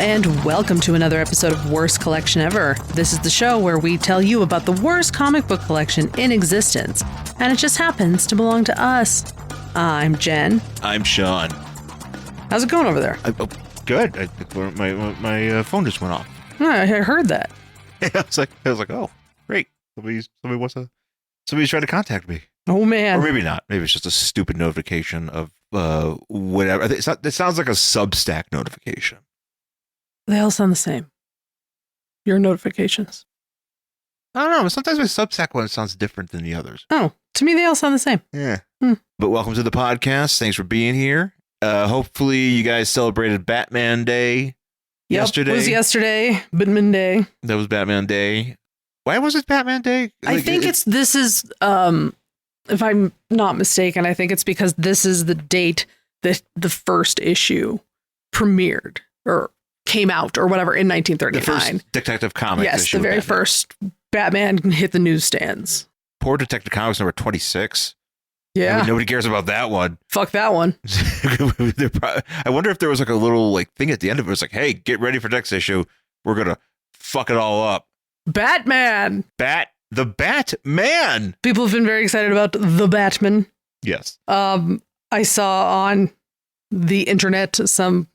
and welcome to another episode of Worst Collection Ever. This is the show where we tell you about the worst comic book collection in existence, and it just happens to belong to us. I'm Jen. I'm Sean. How's it going over there? Good. My phone just went off. I heard that. I was like, oh, great. Somebody's trying to contact me. Oh man. Or maybe not. Maybe it's just a stupid notification of whatever. It sounds like a Substack notification. They all sound the same. Your notifications. I don't know. Sometimes my Substack one sounds different than the others. Oh, to me they all sound the same. Yeah. But welcome to the podcast. Thanks for being here. Hopefully you guys celebrated Batman Day yesterday. It was yesterday. Batman Day. That was Batman Day. Why was it Batman Day? I think this is if I'm not mistaken, I think it's because this is the date that the first issue premiered or came out or whatever in 1939. The first Detective Comics yes, issue. The very first Batman hit the newsstands. Poor Detective Comics number 26. Yeah. I mean, nobody cares about that one. Fuck that one. I wonder if there was like a little like thing at the end of it. It was like, hey, get ready for next issue. We're going to fuck it all up. Batman. The Batman. People have been very excited about the Batman. Yes. I saw on the internet some,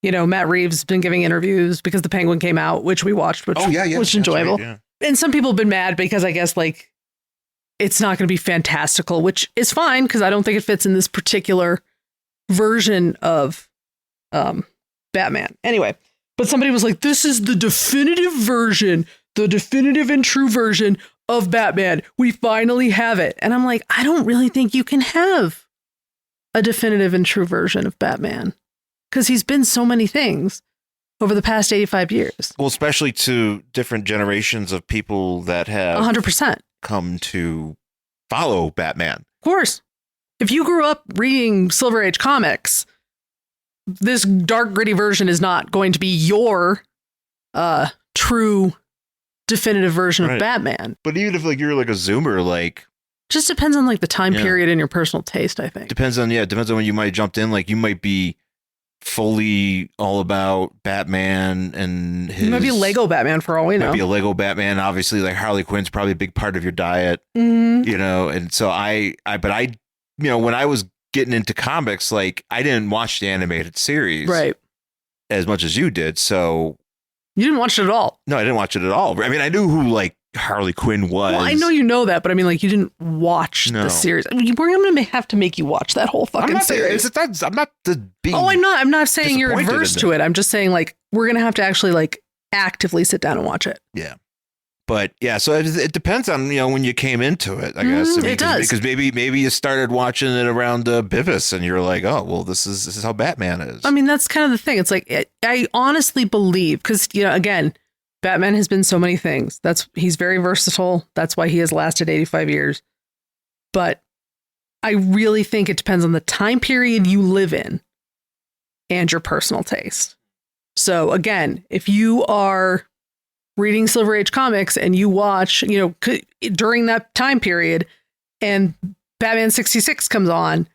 Matt Reeves has been giving interviews because the Penguin came out, which we watched, which was enjoyable. Right, yeah. And some people have been mad because I guess like it's not going to be fantastical, which is fine because I don't think it fits in this particular version of Batman. Anyway, but somebody was like, this is the definitive version, the definitive and true version of Batman. We finally have it. And I'm like, I don't really think you can have a definitive and true version of Batman because he's been so many things over the past 85 years. Well, especially to different generations of people that have 100% come to follow Batman. Of course. If you grew up reading Silver Age comics, this dark, gritty version is not going to be your true definitive version of Batman. But even if like you're like a Zoomer, like just depends on like the time period and your personal taste, I think. Depends on when you might jumped in. Like you might be fully all about Batman and his... You might be a Lego Batman for all we know. Might be a Lego Batman. Obviously, like Harley Quinn's probably a big part of your diet, and so but when I was getting into comics, like I didn't watch the animated series as much as you did. So you didn't watch it at all? No, I didn't watch it at all. I mean, I knew who like Harley Quinn was. Well, I know you know that, but I mean, like you didn't watch the series. I mean, we're going to have to make you watch that whole fucking series. I'm not being. Oh, I'm not saying you're adverse to it. I'm just saying like we're going to have to actually like actively sit down and watch it. Yeah. But yeah, so it depends on, when you came into it, I guess. I mean, it does. Because maybe you started watching it around Beavis and you're like, oh, well, this is how Batman is. I mean, that's kind of the thing. It's like, I honestly believe, because, again, Batman has been so many things. He's very versatile. That's why he has lasted 85 years. But I really think it depends on the time period you live in and your personal taste. So again, if you are reading Silver Age comics and you watch, during that time period and Batman 66 comes on,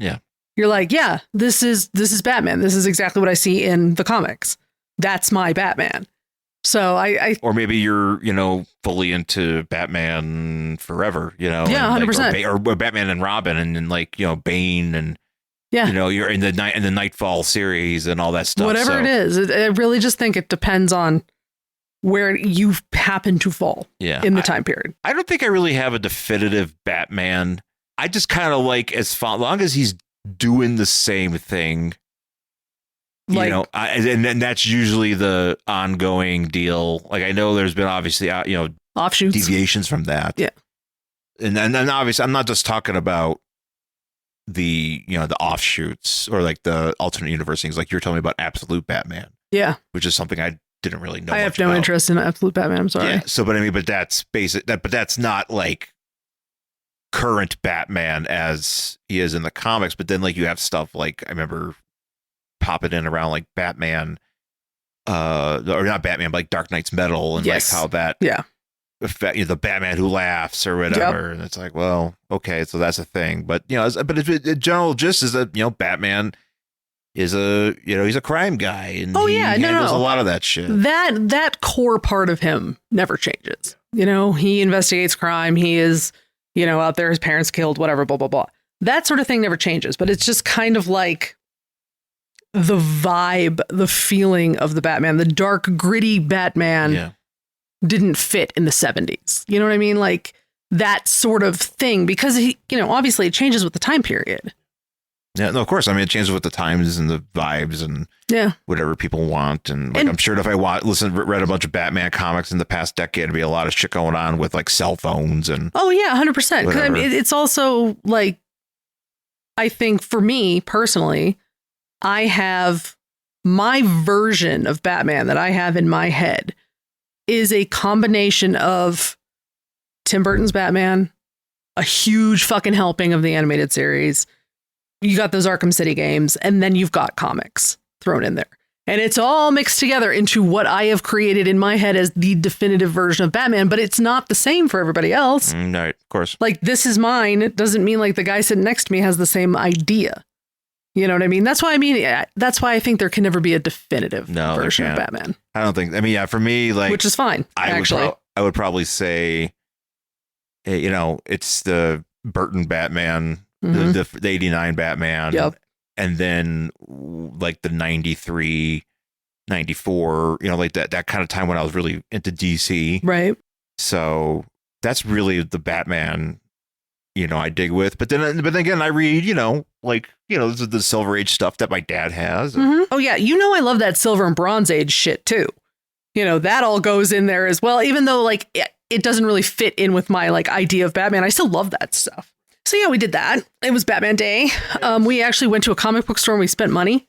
you're like, yeah, this is Batman. This is exactly what I see in the comics. That's my Batman. So or maybe you're, fully into Batman Forever, Yeah, 100%. Like, or Batman and Robin and like, Bane and, you're in the Nightfall series and all that stuff. Whatever it is, I really just think it depends on where you happen to fall in the time period. I don't think I really have a definitive Batman. I just kind of like as long as he's doing the same thing, and that's usually the ongoing deal. Like I know there's been obviously, offshoots, deviations from that. Yeah. And then obviously I'm not just talking about the offshoots or like the alternate universe things. Like you're telling me about Absolute Batman. Yeah. Which is something I didn't really know. I have no interest in Absolute Batman. I'm sorry. Yeah. So, but that's basic. But that's not like current Batman as he is in the comics. But then like you have stuff like I remember popping in around like Batman, or not Batman, but like Dark Knight's Metal and like how that affect, the Batman Who Laughs or whatever. And it's like, well, okay, so that's a thing. But but the general gist is that Batman he's a crime guy, and Oh, he yeah, handles no. a lot of that shit. That core part of him never changes. He investigates crime. He is, out there, his parents killed, whatever, blah, blah, blah. That sort of thing never changes, but it's just kind of like the vibe, the feeling of the Batman, the dark, gritty Batman didn't fit in the 70s. You know what I mean? Like that sort of thing, because he, obviously it changes with the time period. Yeah, no, of course. I mean, it changes with the times and the vibes and whatever people want. And I'm sure if I read a bunch of Batman comics in the past decade, there'd be a lot of shit going on with like cell phones and. Oh yeah, 100%. Because I mean, it's also like, I think for me personally, I have my version of Batman that I have in my head is a combination of Tim Burton's Batman, a huge fucking helping of the animated series. You got those Arkham City games, and then you've got comics thrown in there. And it's all mixed together into what I have created in my head as the definitive version of Batman, but it's not the same for everybody else. Right, of course. Like, this is mine. It doesn't mean like the guy sitting next to me has the same idea. You know what I mean? That's why I think there can never be a definitive version of Batman. I don't think. I mean, yeah, for me, like, which is fine. I would probably say, it's the Burton Batman, the 89 Batman, and then like the 93, 94, like that kind of time when I was really into DC. Right. So that's really the Batman, I dig with. But then again, I read, this is the Silver Age stuff that my dad has. Oh, yeah. I love that Silver and Bronze Age shit, too. That all goes in there as well, even though like it doesn't really fit in with my like idea of Batman. I still love that stuff. So, yeah, we did that. It was Batman Day. We actually went to a comic book store and we spent money.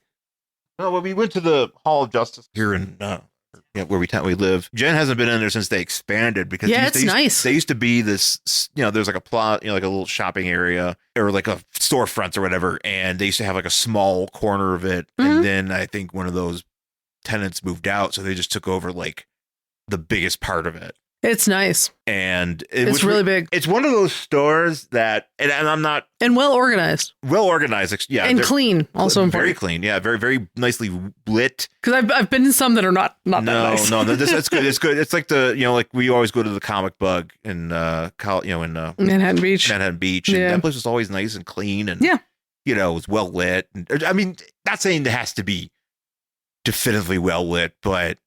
Oh, well, we went to the Hall of Justice here in where we live. Jen hasn't been in there since they expanded because it's nice. They used to be this, there's like a plot, like a little shopping area or like a storefront or whatever. And they used to have like a small corner of it. And then I think one of those tenants moved out. So they just took over like the biggest part of it. It's nice. And it's really big. It's one of those stores that, and I'm not. And well organized. Yeah. And clean. Also important. Very clean. Yeah. Very, very nicely lit. Because I've been in some that are not that nice. No, that's good. It's good. It's like like we always go to the Comic Bug in, Manhattan Beach. And that place was always nice and clean. And, it was well lit. And, I mean, not saying it has to be definitively well lit, but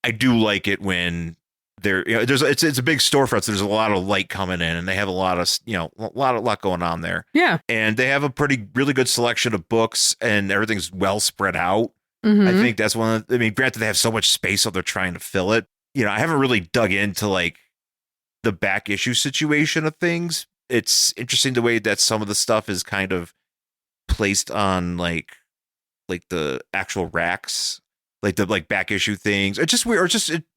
I do like it when it's a big storefront, so there's a lot of light coming in, and they have a lot of a lot going on there. Yeah, and they have a really good selection of books, and everything's well spread out. I think that's one. Granted, they have so much space, so they're trying to fill it. I haven't really dug into like the back issue situation of things. It's interesting the way that some of the stuff is kind of placed on like the actual racks, like the back issue things. It's just weird.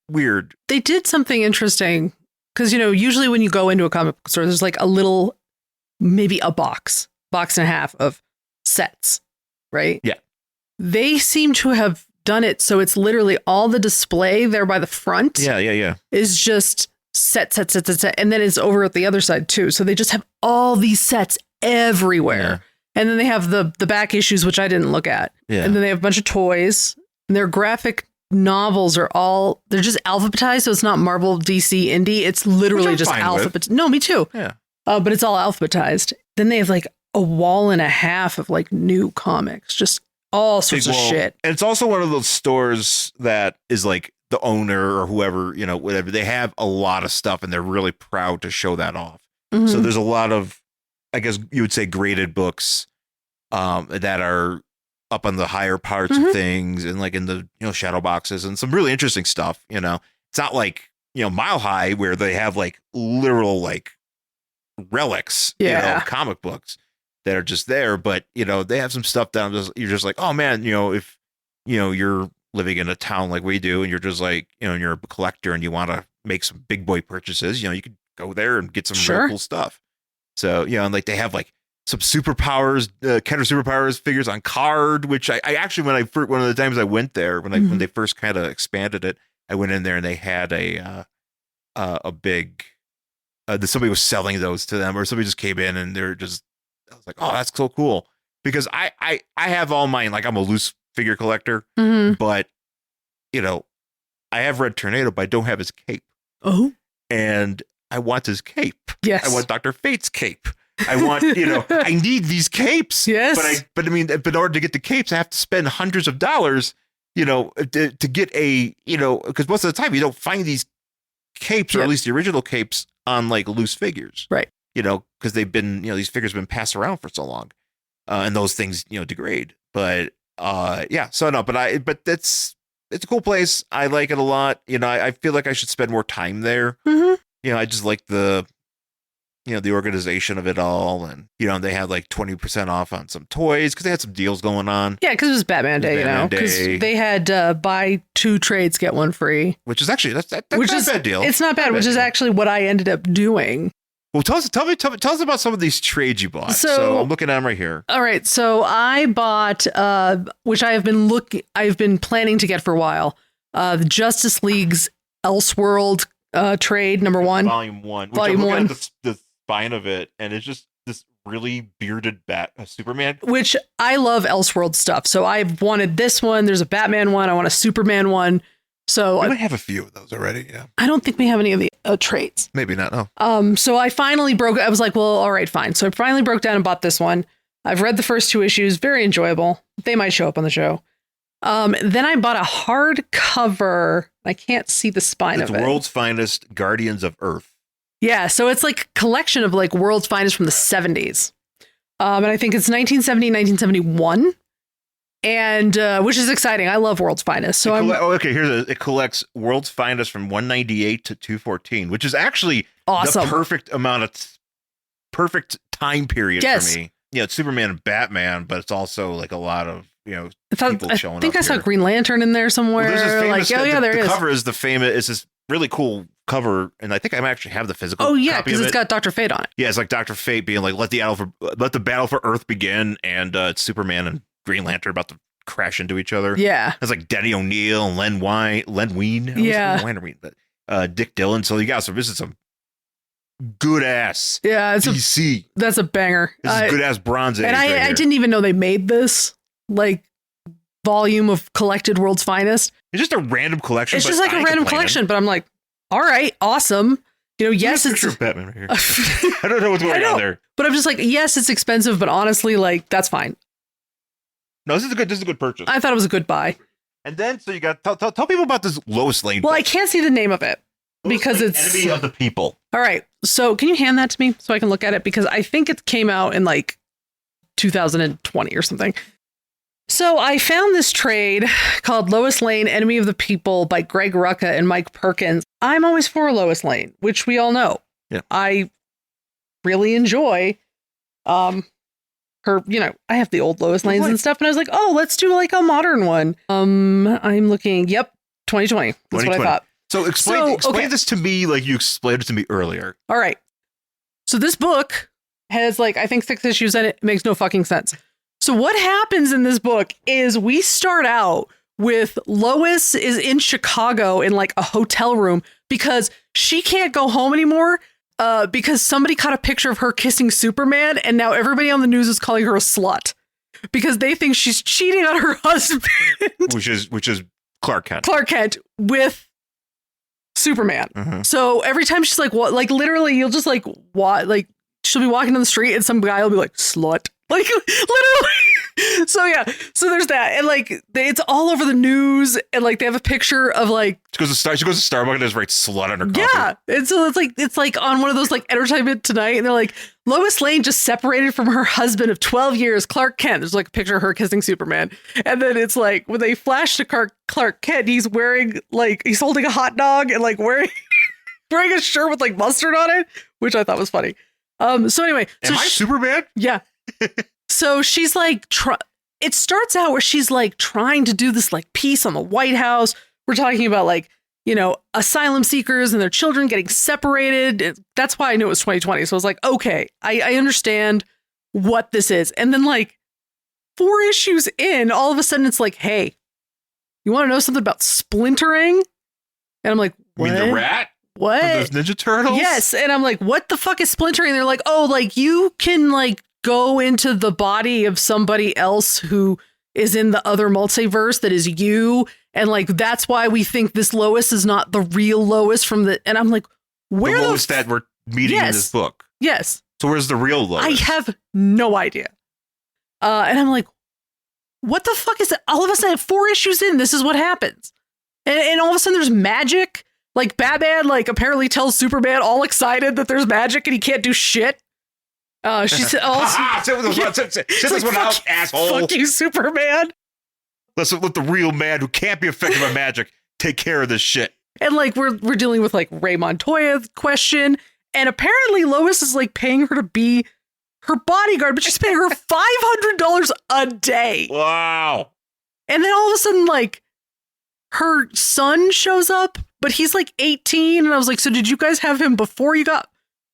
Weird. They did something interesting because, usually when you go into a comic book store, there's like a little, maybe a box and a half of sets, right? Yeah. They seem to have done it so it's literally all the display there by the front. Yeah. Is just set. And then it's over at the other side too. So they just have all these sets everywhere. Yeah. And then they have the back issues, which I didn't look at. Yeah. And then they have a bunch of toys. And their graphic novels they're just alphabetized, so it's not Marvel, DC, Indie. It's literally just alphabetized. No, me too. Yeah. But it's all alphabetized. Then they have like a wall and a half of like new comics, just all sorts of shit. And it's also one of those stores that is like the owner or whoever, whatever. They have a lot of stuff and they're really proud to show that off. So there's a lot of, I guess you would say, graded books that are up on the higher parts of things and like in the shadow boxes and some really interesting stuff. It's not like Mile High where they have like literal like relics, comic books that are just there, but they have some stuff down. You're just like, oh man, if you're living in a town like we do and you're just like and you're a collector and you want to make some big boy purchases, you could go there and get some really cool stuff. So and like they have like some superpowers, Kenner superpowers figures on card, which I actually, one of the times I went there, when they first kind of expanded it, I went in there and they had a big, somebody was selling those to them, or somebody just came in and they're just, I was like, oh, that's so cool. because I have all mine. Like I'm a loose figure collector, but you know, I have Red Tornado, but I don't have his cape. Oh, and I want his cape. Yes, I want Dr. Fate's cape. I want, you know, I need these capes. Yes, but I mean, but in order to get the capes, I have to spend hundreds of dollars, you know, to get a, you know, because most of the time you don't find these capes, or at least the original capes, on like loose figures, right? You know, because they've been, you know, these figures have been passed around for so long, and those things, you know, degrade. But yeah, so no, but it's a cool place. I like it a lot. You know, I feel like I should spend more time there. You know, I just like the, you know, the organization of it all. And, you know, they had like 20% off on some toys because they had some deals going on. Yeah, because it was Batman Day, you know, because they had buy 2 trades, get 1 free. Which is actually, that's not a bad deal. It's not bad, which is actually what I ended up doing. Well, tell us about some of these trades you bought. So I'm looking at them right here. All right. So I bought, which I've been planning to get for a while, the Justice League's Elseworld trade number 1. Volume 1. Which I'm looking at the spine of it, and it's just this really bearded Superman. Which I love Elseworld stuff. So I've wanted this one. There's a Batman one. I want a Superman one. So we might have a few of those already. Yeah. I don't think we have any of the trades. Maybe not. No. So I finally I was like, well, all right, fine. So I finally broke down and bought this one. I've read the first 2 issues. Very enjoyable. They might show up on the show. Then I bought a hardcover. I can't see the spine of it. It's World's Finest Guardians of Earth. Yeah. So it's like a collection of like World's Finest from the 70s. And I think it's 1970, 1971. And which is exciting. I love World's Finest. So it collects World's Finest from 198 to 214, which is actually awesome. The perfect time period for me. Yeah, it's Superman and Batman, but it's also like a lot of, you know, people showing up. I think I saw Green Lantern in there somewhere. Well, the cover is it's this really cool cover, and I think I might actually have the physical. Oh yeah, because it's got Dr. Fate on it. Yeah, it's like Dr. Fate being like, let the battle for Earth begin, and it's Superman and Green Lantern about to crash into each other. Yeah. It's like Denny O'Neil and Len Wein. But Dick Dillon. So you got this is some good ass DC. That's a banger. This is good ass Bronze Age. And I didn't even know they made this like volume of collected World's Finest. It's just a random collection. It's just like a random collection, but I'm like, all right, awesome. You know, yes, it's Batman right here. I don't know what's going on there. But I'm just like, yes, it's expensive, but honestly, like, that's fine. No, this is a good purchase. I thought it was a good buy. And then, so you got tell people about this Lois Lane. Well, book. I can't see the name of it because it's Enemy of the People. All right, so can you hand that to me so I can look at it, because I think it came out in like 2020 or something. So I found this trade called Lois Lane, Enemy of the People by Greg Rucka and Mike Perkins. I'm always for Lois Lane, which we all know. Yeah, I really enjoy. Her, you know, I have the old Lois Lanes and stuff, and I was like, oh, let's do like a modern one. I'm looking, 2020. That's what I thought. So explain this to me like you explained it to me earlier. All right. So this book has like, I think 6 issues in it. It makes no fucking sense. So what happens in this book is we start out with Lois is in Chicago in like a hotel room because she can't go home anymore. Because somebody caught a picture of her kissing Superman, and now everybody on the news is calling her a slut because they think she's cheating on her husband, which is Clark Kent. Clark Kent with Superman. Mm-hmm. So every time she's like, what? Like literally, you'll just like what? Like she'll be walking down the street, and some guy will be like, slut. Like literally. So yeah, so there's that, and like it's all over the news, and like they have a picture of like she goes to Starbucks and just writes slut on her coffee. Yeah, and so it's like on one of those like Entertainment Tonight, and they're like Lois Lane just separated from her husband of 12 years, Clark Kent. There's like a picture of her kissing Superman, and then it's like when they flash to Clark Kent, he's holding a hot dog and like wearing a shirt with like mustard on it, which I thought was funny. So anyway, am I Superman? Yeah. So she's like, it starts out where she's like trying to do this like piece on the White House. We're talking about like, you know, asylum seekers and their children getting separated. That's why I knew it was 2020. So I was like, okay, I understand what this is. And then like 4 issues in, all of a sudden it's like, hey, you want to know something about splintering? And I'm like, what? You mean the rat? What? From those Ninja Turtles? Yes. And I'm like, what the fuck is splintering? They're like, oh, like you can like go into the body of somebody else who is in the other multiverse that is you. And like, that's why we think this Lois is not the real Lois from the, and I'm like, where the Lois that we're meeting in this book. Yes. So where's the real Lois? I have no idea. And I'm like, what the fuck is that? All of a sudden, 4 issues in, this is what happens. And all of a sudden there's magic. Like Batman, like apparently tells Superman all excited that there's magic and he can't do shit. She said, sit this one out, asshole. Fuck you, Superman. Let's let the real man who can't be affected by magic take care of this shit. And like we're dealing with like Ray Montoya's question, and apparently Lois is like paying her to be her bodyguard, but she's paying her $500 a day. Wow. And then all of a sudden, like her son shows up, but he's like 18, and I was like, so did you guys have him before you got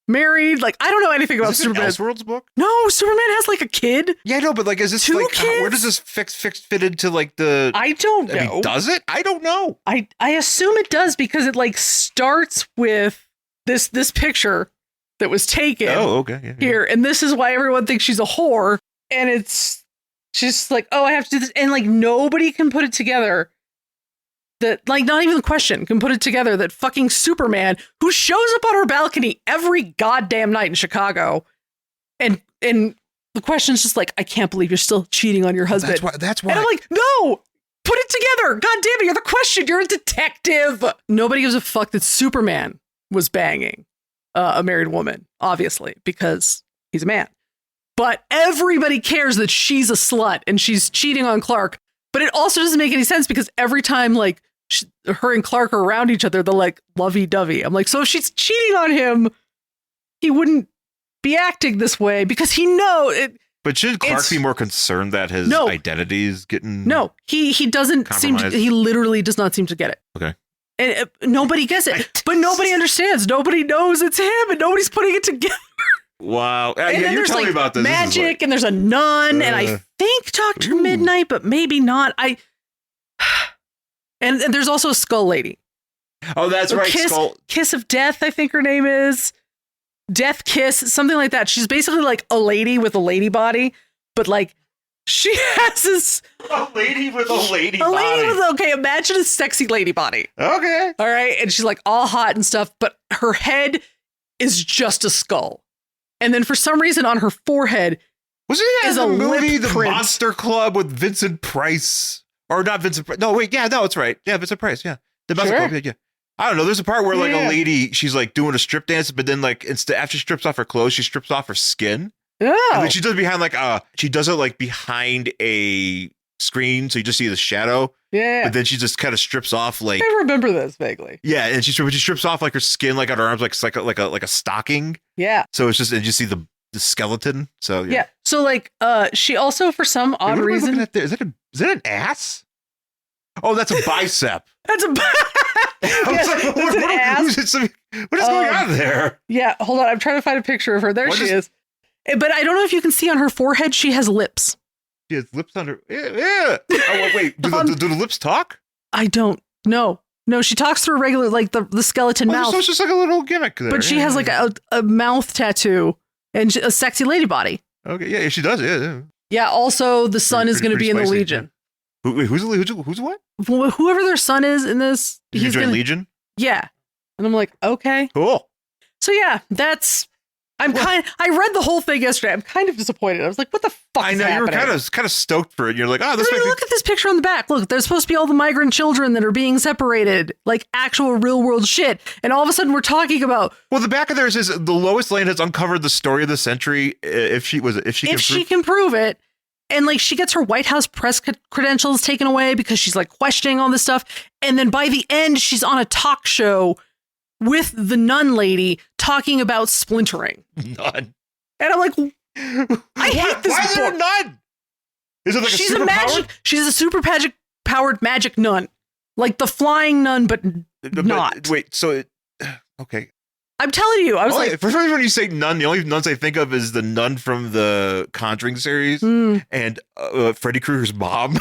married? Like, I don't know anything about Superman. Is this an Elseworlds book? No, Superman has like a kid. Yeah, no, but like, is this 2 like, kids? where does this fit into like the? I don't know. I mean, does it? I don't know. I assume it does because it like starts with this picture that was taken. Oh, okay. Yeah, here, and this is why everyone thinks she's a whore. And she's just like, oh, I have to do this, and like nobody can put it together. That like not even the question can put it together that fucking Superman, who shows up on her balcony every goddamn night in Chicago, and the question's just like, I can't believe you're still cheating on your husband. That's why. And I'm like, no, put it together. God damn it, you're the question. You're a detective. Nobody gives a fuck that Superman was banging a married woman, obviously, because he's a man. But everybody cares that she's a slut and she's cheating on Clark. But it also doesn't make any sense because every time like her and Clark are around each other, they're like lovey-dovey. I'm like, so if she's cheating on him, he wouldn't be acting this way because he knows it. But should Clark be more concerned that his identity is getting? No, he doesn't seem to. He literally does not seem to get it. Okay. And nobody gets it, but nobody understands. Nobody knows it's him, and nobody's putting it together. Wow. Yeah, you're telling me about this. Magic, this and there's a nun, and I think Dr. Midnight, but maybe not. And there's also a Skull Lady. Oh, that's right. Kiss of Death, I think her name is. Death Kiss, something like that. She's basically like a lady with a lady body, but like she has this... A lady with a lady body. Okay, imagine a sexy lady body. Okay. All right, and she's like all hot and stuff, but her head is just a skull. And then for some reason on her forehead is a movie, The print. Monster Club with Vincent Price. Or not Vincent Price. No, wait. Yeah, no, it's right. Yeah, Vincent Price. Yeah. The Monster Club. Yeah. I don't know. There's a part where like a lady, she's like doing a strip dance, but then like after she strips off her clothes, she strips off her skin. Oh. And then she does it she does it like behind a screen, so you just see the shadow. Yeah. But then she just kind of strips off like. I remember this vaguely. Yeah, and she strips off like her skin, like on her arms, like a stocking. Yeah. So it's just, and you see the skeleton. So yeah. So like she also for some odd reason. Is that an ass? Oh, that's a bicep. That's a what is going on there? Yeah, hold on. I'm trying to find a picture of her. There she is. But I don't know if you can see on her forehead, she has lips. She has lips on her. Yeah. Oh, wait. Do the lips talk? I don't know. No, she talks through a regular, like the skeleton mouth. So it's just like a little gimmick there. But she has like a mouth tattoo and a sexy lady body. Okay, yeah, she does. Yeah. Yeah, also the son is going to be in the Legion. Who's what? Whoever their son is in this. He's join Legion? Yeah. And I'm like, okay. Cool. So yeah, I read the whole thing yesterday. I'm kind of disappointed. I was like, what the fuck I know, is happening? you were kind of stoked for it. You're like, this might be... Look at this picture on the back. Look, there's supposed to be all the migrant children that are being separated, like actual real world shit. And all of a sudden we're talking about... Well, the back of there says the Lois Lane has uncovered the story of the century if she can prove it. And like she gets her White House press credentials taken away because she's like questioning all this stuff. And then by the end, she's on a talk show with the nun lady talking about splintering. Nun. And I'm like, I hate this book. Why is there a nun? Is it like she's a super magic? She's a super powered magic nun. Like the flying nun, but not. Wait, so okay. I'm telling you, I was like, for some reason when you say nun, the only nuns I think of is the nun from the Conjuring series and Freddy Krueger's mom.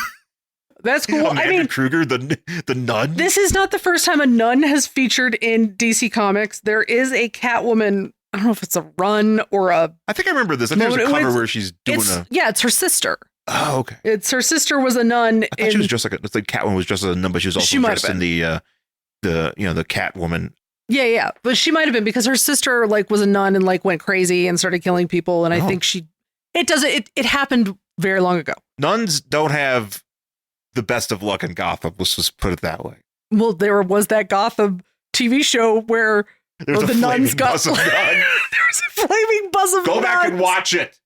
That's cool. Amanda Krueger, the nun. This is not the first time a nun has featured in DC Comics. There is a Catwoman I don't know if it's a run or a. I think I remember this. I think there's a cover where she's doing Yeah, it's her sister. Oh, okay. It's her sister was a nun. I thought she was just like it's like Catwoman was just a nun, but she was also dressed in the Catwoman. Yeah, but she might have been because her sister like was a nun and like went crazy and started killing people, and I think it happened very long ago. Nuns don't have the best of luck in Gotham. Let's just put it that way. Well, there was that Gotham TV show where the nuns got there was a flaming buzz of Go nuns. back and watch it.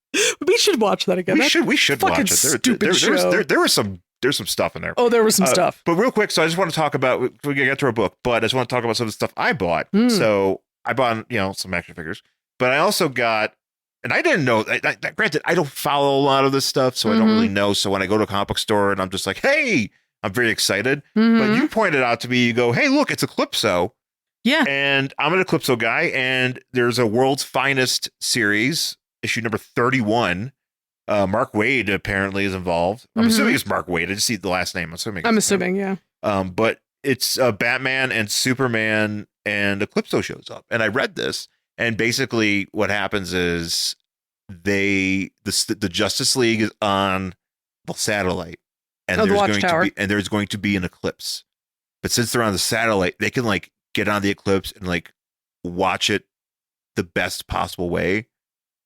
We should watch that again. We should watch it. Stupid show. There's some stuff in there. Oh, there was some stuff. But real quick, so I just want to talk about, we're going to get to our book, but I just want to talk about some of the stuff I bought. So I bought, some action figures, but I also got, and I didn't know, granted, I don't follow a lot of this stuff, so I don't really know. So when I go to a comic book store and I'm just like, hey, I'm very excited. But you pointed out to me, you go, hey, look, it's Eclipso. Yeah. And I'm an Eclipso guy, and there's a World's Finest series, issue number 31. Mark Waid apparently is involved. I'm assuming it's Mark Waid. I just see the last name. I'm assuming, yeah. But it's Batman and Superman and Eclipso shows up. And I read this, and basically what happens is the Justice League is on the satellite, and there's going to be an eclipse. But since they're on the satellite, they can like get on the eclipse and like watch it the best possible way.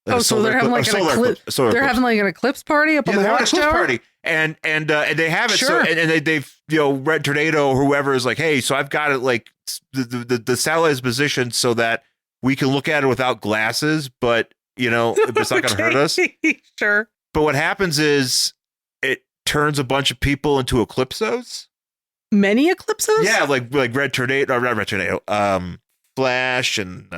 Like so they're having like having like an eclipse party up on the watchtower party, and they have it. Sure. So and they've Red Tornado or whoever is like, hey, so I've got it like the satellite is positioned so that we can look at it without glasses, but it's not going to hurt us. Sure. But what happens is it turns a bunch of people into Eclipsos. Many Eclipsos? Yeah, like Red Tornado, not Red Tornado, Flash and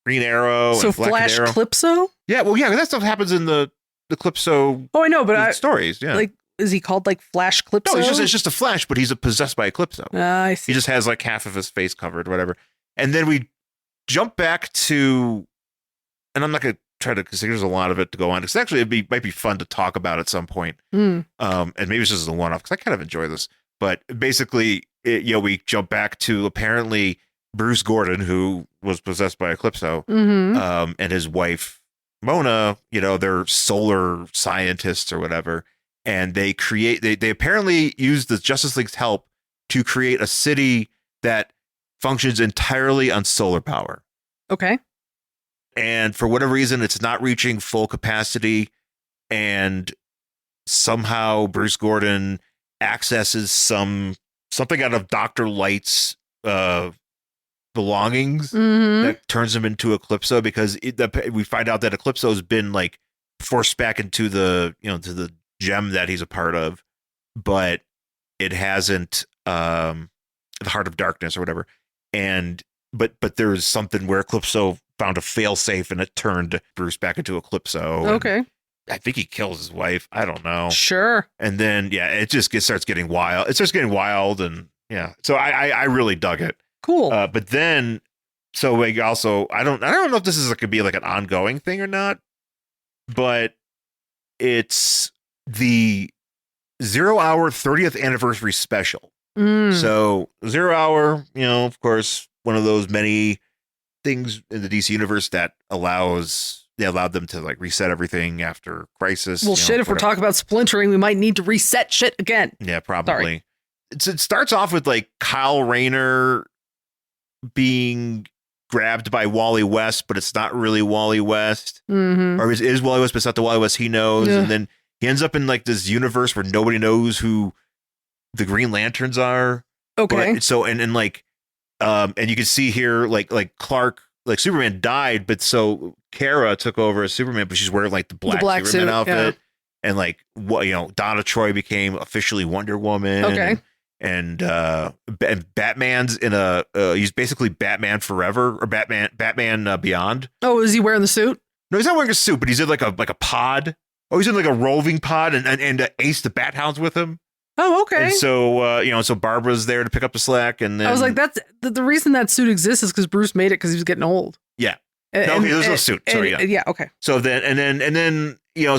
Green Arrow. So and Black Flash Arrow. Eclipso? Yeah, well, yeah, that stuff happens in the Eclipso. Oh, I know, but stories. Yeah, like, is he called like Flash Eclipso? No, it's just a Flash, but he's possessed by Eclipso. I see. He just has like half of his face covered, whatever. And then we jump back to, and I'm not going to try to, because there's a lot of it to go on. Because actually, might be fun to talk about at some point. And maybe it's just a one-off because I kind of enjoy this. But basically, we jump back to apparently Bruce Gordon, who was possessed by Eclipso, and his wife Mona. They're solar scientists or whatever, and they apparently use the Justice League's help to create a city that functions entirely on solar power. Okay. And for whatever reason, it's not reaching full capacity, and somehow Bruce Gordon accesses something out of Dr. Light's belongings that turns him into Eclipso, because we find out that Eclipso has been like forced back into the to the gem that he's a part of, but it hasn't the Heart of Darkness or whatever. And but there's something where Eclipso found a failsafe and it turned Bruce back into Eclipso. Okay. I think he kills his wife. I don't know. Sure. And then it just starts getting wild. It starts getting wild, and so I really dug it. Cool. But then, so we also, I don't know if this is could be like an ongoing thing or not, but it's the 0 Hour 30th anniversary special. So 0 Hour, of course, one of those many things in the DC universe that allowed them to like reset everything after Crisis. Well, shit, if we're talking about splintering, we might need to reset shit again. Yeah, probably. It starts off with like Kyle Rayner being grabbed by Wally West, but it's not really Wally West. Or it is Wally West, but it's not the Wally West he knows. Yeah. And then he ends up in like this universe where nobody knows who the Green Lanterns are. Okay. But, so and like and you can see here like Clark, like Superman died, but so Kara took over as Superman, but she's wearing like the black Superman suit, outfit. Yeah. And like Donna Troy became officially Wonder Woman. Okay. And Batman's in he's basically Batman Forever or Batman Beyond. Oh, is he wearing the suit? No, he's not wearing a suit, but he's in like a pod. Oh, he's in like a roving pod, and Ace the Bat Hound's with him. Oh, okay. And so so Barbara's there to pick up the slack, and then I was like, that's the reason that suit exists is because Bruce made it because he was getting old. Yeah. There's no suit. Sorry, yeah. Okay. So then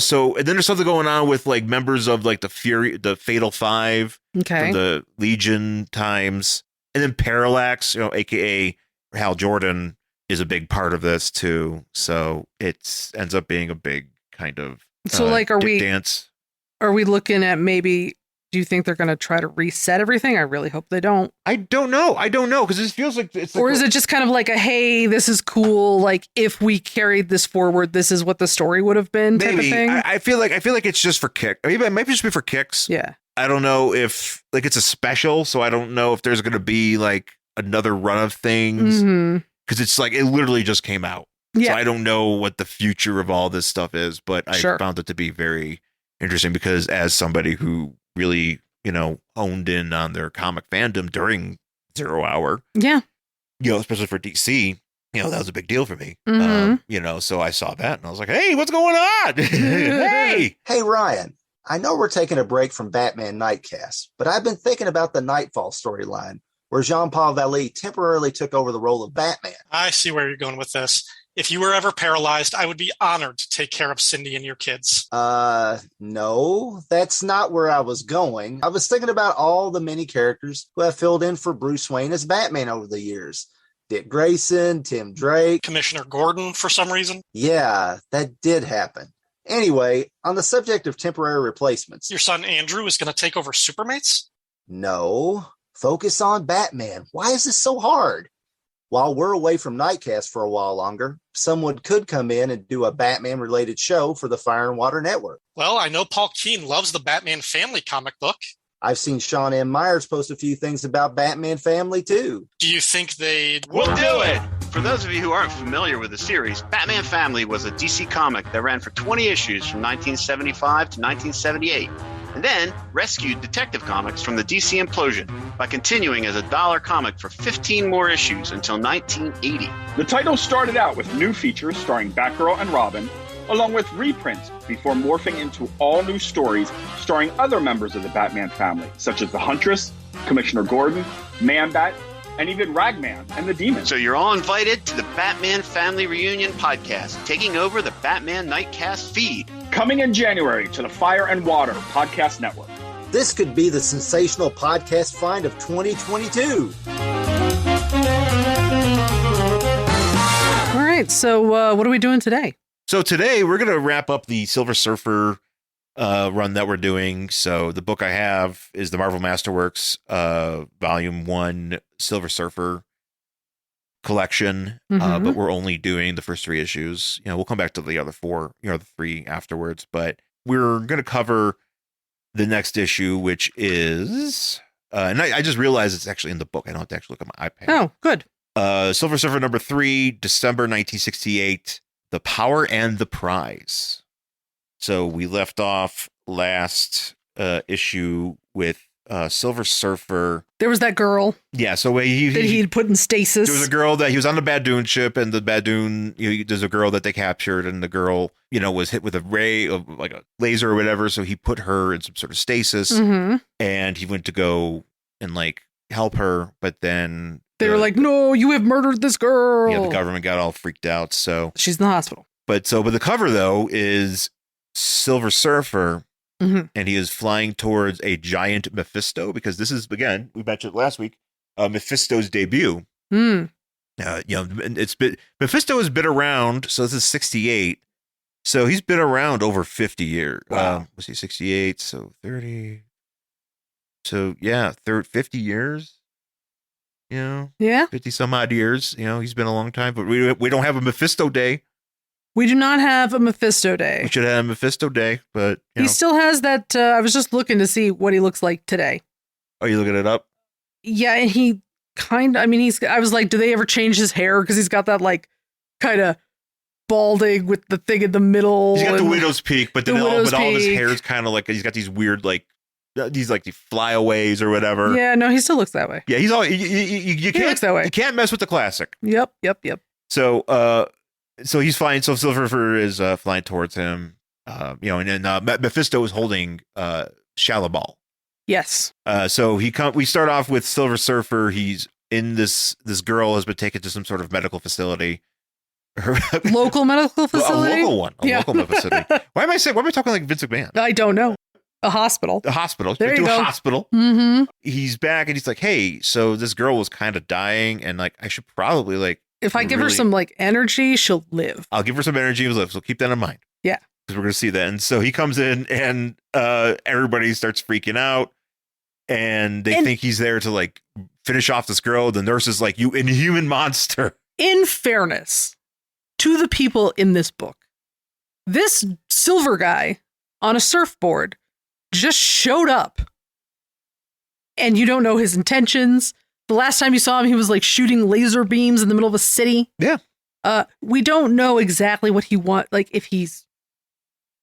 so then there's something going on with like members of like the Fatal Five, okay, from the Legion times, and then Parallax, aka Hal Jordan, is a big part of this too. So it ends up being a big kind of dance. Are we looking at maybe? Do you think they're going to try to reset everything? I really hope they don't. I don't know because it feels like it's. Or is it just kind of like a hey, this is cool. Like if we carried this forward, this is what the story would have been. Type of thing. I feel like it's just for kick. Maybe it might just be for kicks. Yeah. I don't know if like it's a special, so I don't know if there's going to be like another run of things because it's like it literally just came out. Yeah. So I don't know what the future of all this stuff is, but I found it to be very interesting because as somebody who really, honed in on their comic fandom during 0 Hour. Yeah. Especially for DC, that was a big deal for me. So I saw that and I was like, hey, what's going on? Hey. Hey, Ryan. I know we're taking a break from Batman Nightcast, but I've been thinking about the Nightfall storyline where Jean-Paul Vallée temporarily took over the role of Batman. I see where you're going with this. If you were ever paralyzed, I would be honored to take care of Cindy and your kids. No, that's not where I was going. I was thinking about all the many characters who have filled in for Bruce Wayne as Batman over the years. Dick Grayson, Tim Drake. Commissioner Gordon, for some reason. Yeah, that did happen. Anyway, on the subject of temporary replacements. Your son Andrew is going to take over Supermates? No, focus on Batman. Why is this so hard? While we're away from Nightcast for a while longer, someone could come in and do a Batman-related show for the Fire and Water Network. Well, I know Paul Keene loves the Batman Family comic book. I've seen Sean M. Myers post a few things about Batman Family, too. Do you think they'd... We'll do it! For those of you who aren't familiar with the series, Batman Family was a DC comic that ran for 20 issues from 1975 to 1978. And then rescued Detective Comics from the DC implosion by continuing as a dollar comic for 15 more issues until 1980. The title started out with new features starring Batgirl and Robin, along with reprints before morphing into all new stories starring other members of the Batman family, such as the Huntress, Commissioner Gordon, Man-Bat, and even Ragman and the Demon. So you're all invited to the Batman Family Reunion podcast, taking over the Batman Nightcast feed. Coming in January to the Fire and Water Podcast Network. This could be the sensational podcast find of 2022. All right, so what are we doing today? So today we're going to wrap up the Silver Surfer run that we're doing. So the book I have is the Marvel Masterworks Volume 1 Silver Surfer collection, but we're only doing the first 3 issues. We'll come back to the other 4, the 3 afterwards, but we're going to cover the next issue, which is, and I just realized it's actually in the book. I don't have to actually look at my iPad. Oh, good. Silver Surfer number 3, December 1968, The Power and the Prize. So we left off last issue with Silver Surfer. There was that girl. Yeah, so that he'd put in stasis. There was a girl that he was on the Badoon ship, and the Badoon, there's a girl that they captured, and the girl, was hit with a ray of like a laser or whatever. So he put her in some sort of stasis, and he went to go and like help her, but then they were like, "No, you have murdered this girl." Yeah, the government got all freaked out. So she's in the hospital. But the cover though is Silver Surfer. And he is flying towards a giant Mephisto, because this is, again, we mentioned last week, Mephisto's debut. Mephisto has been around, so this is 68. So he's been around over 50 years. Wow. Was he 68? So 30. So yeah, 50 years. Yeah. 50 some odd years. He's been a long time, but we don't have a Mephisto day. We do not have a Mephisto day. We should have a Mephisto day, but he still has that. I was just looking to see what he looks like today. Are you looking it up? Yeah, and he kind of. I was like, do they ever change his hair? Because he's got that like kind of balding with the thing in the middle. He's got the widow's peak, but then all of his hair is kind of like he's got these weird these flyaways or whatever. Yeah, no, he still looks that way. Yeah, he's all you can't looks that way. You can't mess with the classic. Yep. So he's flying. So Silver Surfer is flying towards him. And then Mephisto is holding Shalabal. Yes. So we start off with Silver Surfer. He's in this girl has been taken to some sort of medical facility. Local medical facility. A local one. Local medical facility. Why am I talking like Vince McMahon? I don't know. A hospital. A hospital. There you go. A hospital. Mm-hmm. He's back and he's like, hey, so this girl was kind of dying, and like I should probably like If I give her some like energy, she'll live. I'll give her some energy and live. So keep that in mind. Yeah. Because we're going to see that. And so he comes in and everybody starts freaking out. And they think he's there to like finish off this girl. The nurse is like, you inhuman monster. In fairness to the people in this book, this silver guy on a surfboard just showed up. And you don't know his intentions. The last time you saw him, he was like shooting laser beams in the middle of a city. Yeah. We don't know exactly what he wants. Like if he's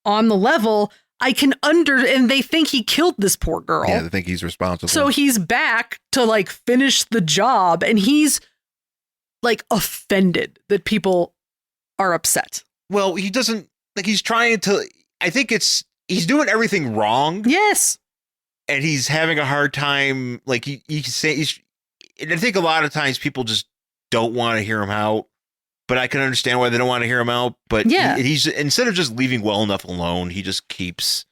on the level, and they think he killed this poor girl. Yeah, they think he's responsible. So he's back to like finish the job, and he's like offended that people are upset. Well, he doesn't like he's trying to. I think he's doing everything wrong. Yes, and he's having a hard time. Like he say he's. And I think a lot of times people just don't want to hear him out. But I can understand why they don't want to hear him out. But yeah. he's instead of just leaving well enough alone, he just keeps,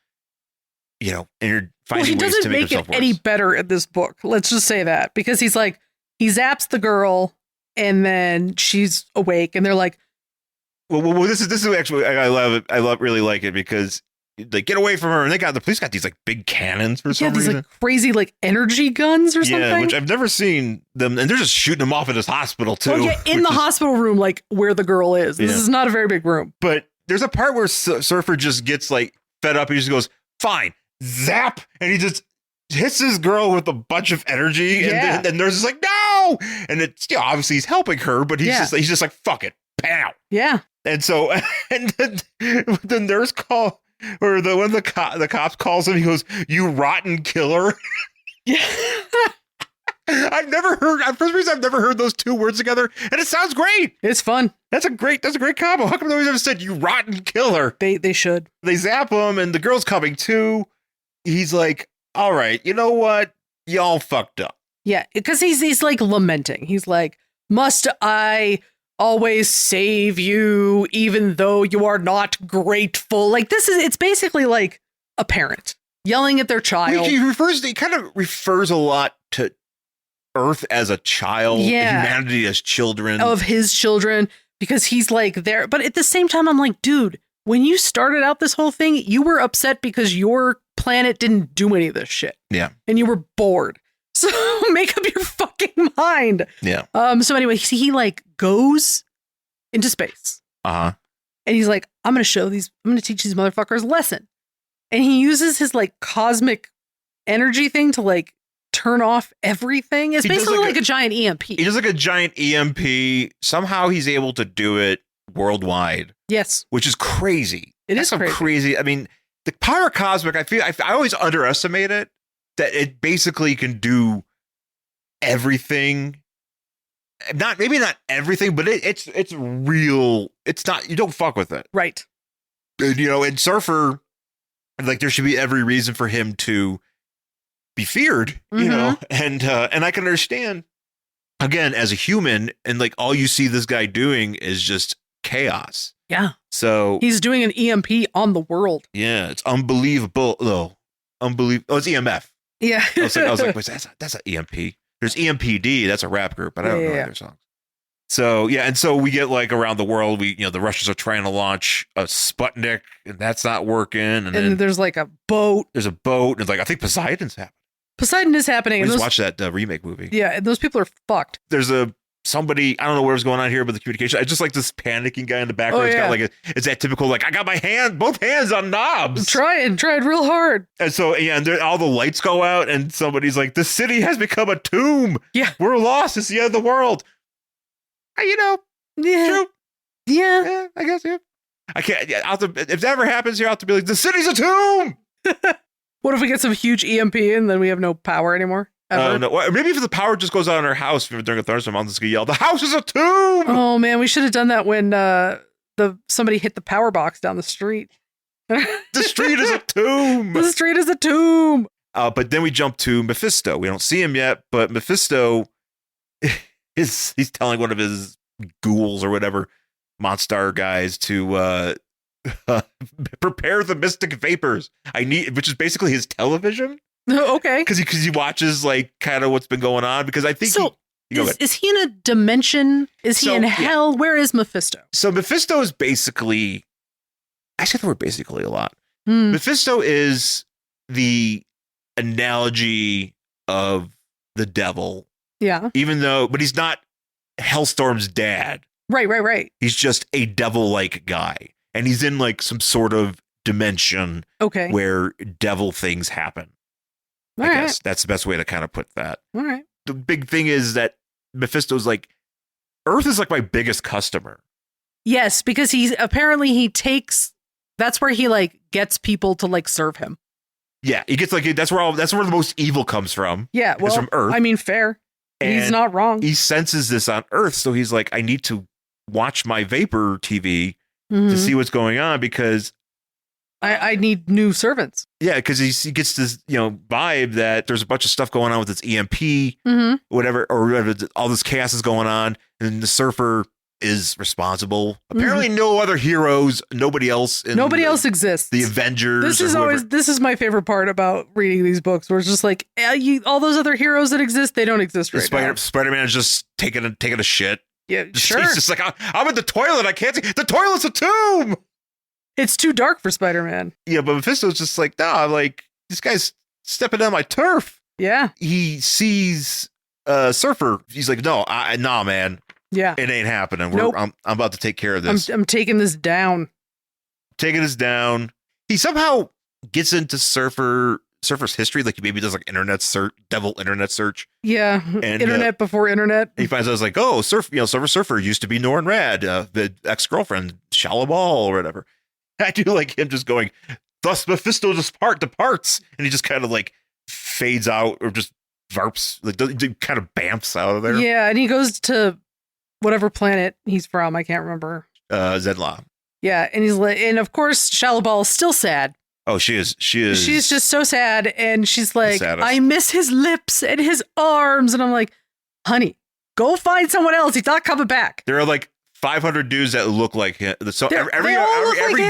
finding ways to make himself worse. He doesn't make it any better in this book. Let's just say that. Because he zaps the girl and then she's awake and they're like. Well, this is actually, I love it. Really like it because they get away from her and the police got these like big cannons for some reason. Like crazy like energy guns or something. Yeah, which I've never seen them. And they're just shooting them off at this hospital too. Oh yeah, in the hospital room, like where the girl is. This is not a very big room. But there's a part where Surfer just gets like fed up. He just goes, fine, zap. And he just hits this girl with a bunch of energy. Yeah. And the nurse is like, no. And it's obviously he's helping her, but he's just like, fuck it. Pow. Yeah. And so, and the nurse or the cops calls him, he goes, you rotten killer. Yeah. I've never heard those two words together, and it sounds great. It's fun. That's a great combo. How come nobody's ever said you rotten killer? They should. They zap him, and the girl's coming too. He's like, all right, you know what? Y'all fucked up. Yeah, because he's like lamenting. He's like, must I always save you even though you are not grateful? Like it's basically like a parent yelling at their child. He kind of refers a lot to Earth as a child, humanity as children. Of his children, because he's like there. But at the same time, I'm like, dude, when you started out this whole thing, you were upset because your planet didn't do any of this shit. Yeah. And you were bored. So make up your fucking mind. Yeah. So anyway, he like goes into space. Uh-huh. And he's like, I'm going to teach these motherfuckers a lesson. And he uses his like cosmic energy thing to like turn off everything. It's basically like a giant EMP. He does like a giant EMP. Somehow he's able to do it worldwide. Yes. Which is crazy. That's crazy. I mean, the power of cosmic, I always underestimate it. That it basically can do everything. Maybe not everything, but it's real. It's not, you don't fuck with it. Right. And Surfer, like there should be every reason for him to be feared, and I can understand again as a human, and like all you see this guy doing is just chaos. Yeah. So he's doing an EMP on the world. Yeah. It's unbelievable though. Unbelievable. Oh, it's EMF. Yeah. I was like, wait, that's an EMP. There's EMPD. That's a rap group, but I don't know their songs. So, yeah. And so we get like around the world, the Russians are trying to launch a Sputnik and that's not working. And then there's like a boat. There's a boat. And it's like, I think Poseidon is happening. We just watched that remake movie. Yeah. And those people are fucked. There's somebody, I don't know what was going on here, but the communication, I just like this panicking guy in the background. He's got like it's that typical, like, I got both hands on knobs. Tried real hard. And so, and all the lights go out and somebody's like, the city has become a tomb. Yeah. We're lost. It's the end of the world. Yeah. True. Yeah. I guess, yeah. I can't, if that ever happens here, I'll have to be like, the city's a tomb. What if we get some huge EMP and then we have no power anymore? No. Maybe if the power just goes out in our house during a thunderstorm, I'm just gonna yell, "The house is a tomb!" Oh man, we should have done that when somebody hit the power box down the street. The street is a tomb. The street is a tomb. But then we jump to Mephisto. We don't see him yet, but Mephisto he's telling one of his ghouls or whatever Monstar guys to prepare the mystic vapors. Which is basically his television. Okay. Because he watches like kind of what's been going on, because I think Is he in a dimension? Is he in hell? Where is Mephisto? So Mephisto is basically, I said the word basically a lot. Hmm. Mephisto is the analogy of the devil. Yeah. But he's not Hellstorm's dad. Right. He's just a devil-like guy. And he's in like some sort of dimension where devil things happen. I guess that's the best way to kind of put that. All right. The big thing is that Mephisto's like, Earth is like my biggest customer. Yes, because that's where he like gets people to like serve him. Yeah, he gets like, that's where the most evil comes from. Yeah, well, from Earth. I mean, fair. And he's not wrong. He senses this on Earth, so he's like, I need to watch my vapor TV to see what's going on because I need new servants. Yeah, because he gets this vibe that there's a bunch of stuff going on with this EMP, whatever, all this chaos is going on, and the Surfer is responsible. Apparently, no other heroes, nobody else exists. The Avengers. This is my favorite part about reading these books, where it's just like all those other heroes that exist, they don't exist right now. Spider-Man is just taking a shit. Yeah, sure. He's just like, I'm in the toilet. I can't see. The toilet's a tomb. It's too dark for Spider-Man. Yeah, but Mephisto's just like, nah, like this guy's stepping on my turf. Yeah. He sees Surfer. He's like, nah, man. Yeah. It ain't happening. Nope. I'm about to take care of this. I'm taking this down. He somehow gets into Surfer's history, like he maybe does like devil internet search. Yeah, and internet before internet. He finds out, it's like, oh, Silver Surfer used to be Norrin Rad, the ex-girlfriend, Shallow Ball or whatever. I do like him just going, thus Mephisto departs, and he just kind of like fades out or just varps, like kind of bamfs out of there. Yeah, and he goes to whatever planet he's from. I can't remember. Zenla. Yeah, and he's like, and of course, Shallow Ball is still sad. Oh, she is. She's just so sad, and she's like, I miss his lips and his arms, and I'm like, honey, go find someone else. He's not coming back. There are like 500 dudes that look like him. So every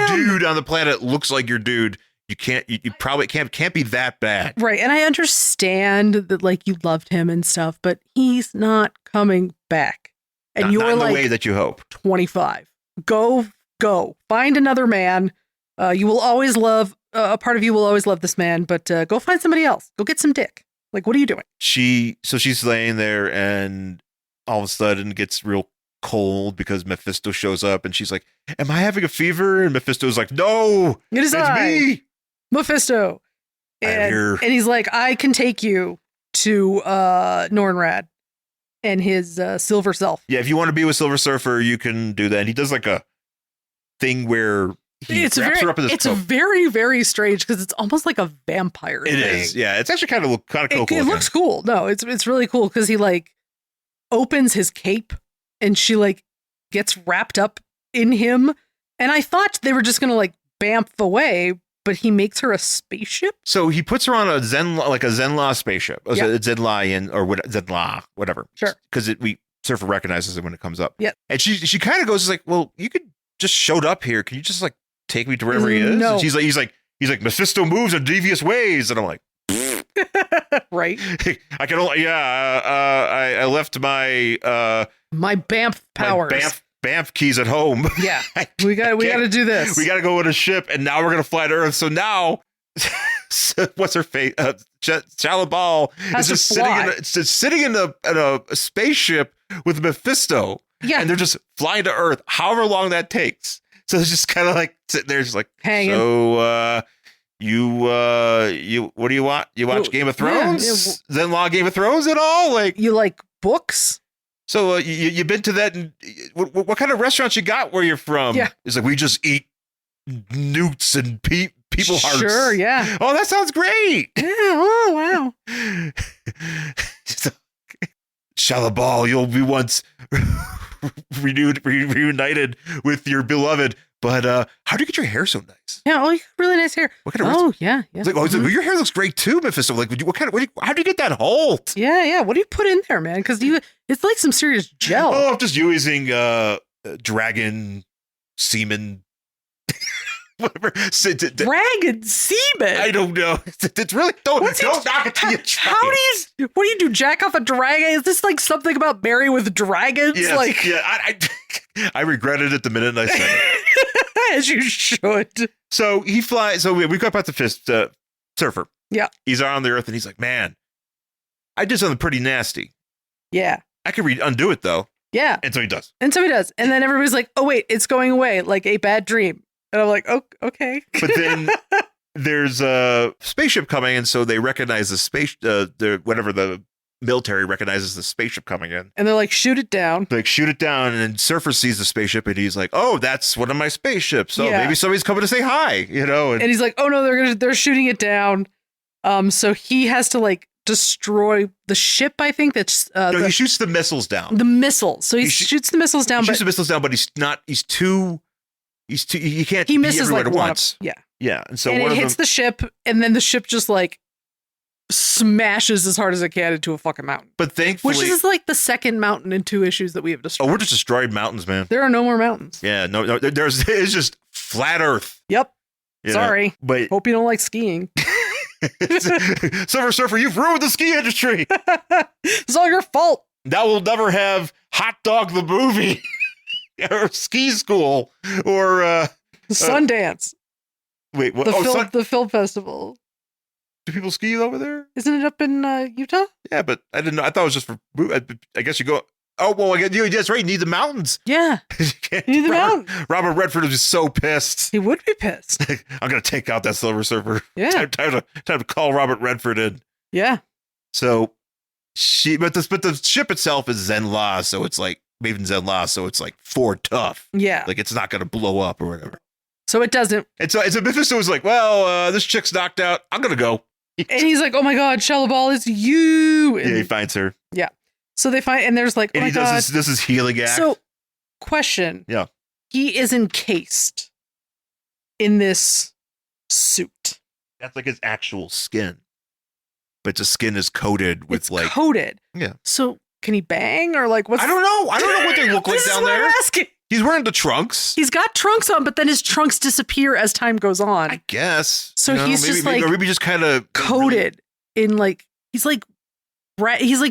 dude on the planet looks like your dude. You probably can't be that bad. Right. And I understand that like you loved him and stuff, but he's not coming back. And you're not in like the way that you hope. 25. Go. Find another man. You will always love a part of you will always love this man, but go find somebody else. Go get some dick. Like, what are you doing? She's laying there, and all of a sudden it gets real cold because Mephisto shows up, and she's like, am I having a fever? And Mephisto's like, no, it's me, Mephisto. And he's like, I can take you to Norrin Rad and his Silver Self. Yeah, if you want to be with Silver Surfer, you can do that. And he does like a thing where he wraps her up in this coat. Very, very strange because it's almost like a vampire thing. It is, yeah. It's actually kind of cool. It looks cool. No, it's really cool because he like opens his cape and she like gets wrapped up in him. And I thought they were just gonna like bamf away, but he makes her a spaceship. So he puts her on a Zenla spaceship. Yep. Zenla, whatever. Sure. Because Surfer recognizes it when it comes up. Yeah. And she kind of goes like, well, you could just showed up here. Can you just like take me to wherever he is? No. And he's like, Mephisto moves in devious ways. And I'm like, right. I can only, I left my Bamf powers. My Bamf keys at home. Yeah. We got to do this. We got to go on a ship, and now we're going to fly to Earth. So now, what's her fate? Shallow Ball is just sitting in a spaceship with Mephisto. Yeah. And they're just flying to Earth, however long that takes. So it's just kind of like sitting there, just like, hanging. So, you what do you want? You watch Game of Thrones? Yeah. Zenla Game of Thrones at all? Like, you like books? So you've been to that? And what kind of restaurants you got where you're from? Yeah. It's like, we just eat newts and people hearts. Sure, yeah. Oh, that sounds great. Yeah. Oh, wow. Shallow Ball, you'll be once reunited with your beloved. But how do you get your hair so nice? Yeah, you got really nice hair. What kind of yeah. It's like, well, your hair looks great too, Mephisto. Like, how do you get that hold? Yeah. What do you put in there, man? Because it's like some serious gel. Oh, I'm just using dragon semen Whatever. Dragon semen. I don't know. It's really don't knock it till you try. What do you do? Jack off a dragon? Is this like something about Mary with dragons? Yes, like, yeah, I regretted it the minute I said it. As you should. So he flies. So we got back to Surfer. Yeah. He's on the Earth, and he's like, man, I did something pretty nasty. Yeah. I could undo it, though. Yeah. And so he does. And then everybody's like, oh, wait, it's going away like a bad dream. And I'm like, oh, okay. But then there's a spaceship coming, and so they recognize the whatever the military recognizes the spaceship coming in. And they're like, shoot it down. Like, shoot it down, and then Surfer sees the spaceship, and he's like, oh, that's one of my spaceships. So maybe somebody's coming to say hi, you know? And he's like, oh, no, they're shooting it down. So he has to, like, destroy the ship, I think. That's he shoots the missiles down. The missiles. So he shoots the missiles down. He can't he misses everywhere like at once. Yeah. And so and one it of hits them, the ship, and then the ship just like smashes as hard as it can into a fucking mountain. But thankfully, which is like the second mountain in 2 issues that we have destroyed. Oh, we're just destroyed mountains, man. There are no more mountains. Yeah, no, it's just flat Earth. Yep. You Sorry, know, but hope you don't like skiing. Surfer, you've ruined the ski industry. It's all your fault. Now we'll never have Hot Dog the movie or Ski School or Sundance. Wait, what? The film festival. Do people ski over there? Isn't it up in Utah? Yeah, but I didn't know. I thought it was just for. I guess you go. Oh well, that's right. You need the mountains. Yeah, you need the mountains. Robert Redford was so pissed. He would be pissed. I'm gonna take out that Silver Surfer. Yeah, time to call Robert Redford in. Yeah. So but the ship itself is Zen-La, so it's like Maven Zen-La, so it's like Ford tough. Yeah, like it's not gonna blow up or whatever. So it doesn't. And so Mephisto was like, well, this chick's knocked out. I'm gonna go. And he's like, oh my god, Shallabal is you. And he finds her. Yeah. So they find, and there's like, oh and my god. This is healing act. So, question. Yeah. He is encased in this suit. That's like his actual skin. But the skin is coated with coated. Yeah. So can he bang or like what's? I don't know. I don't know what they look like down there. I'm asking. He's wearing the trunks. He's got trunks on, but then his trunks disappear as time goes on. I guess. So he's maybe just kind of coated in like he's like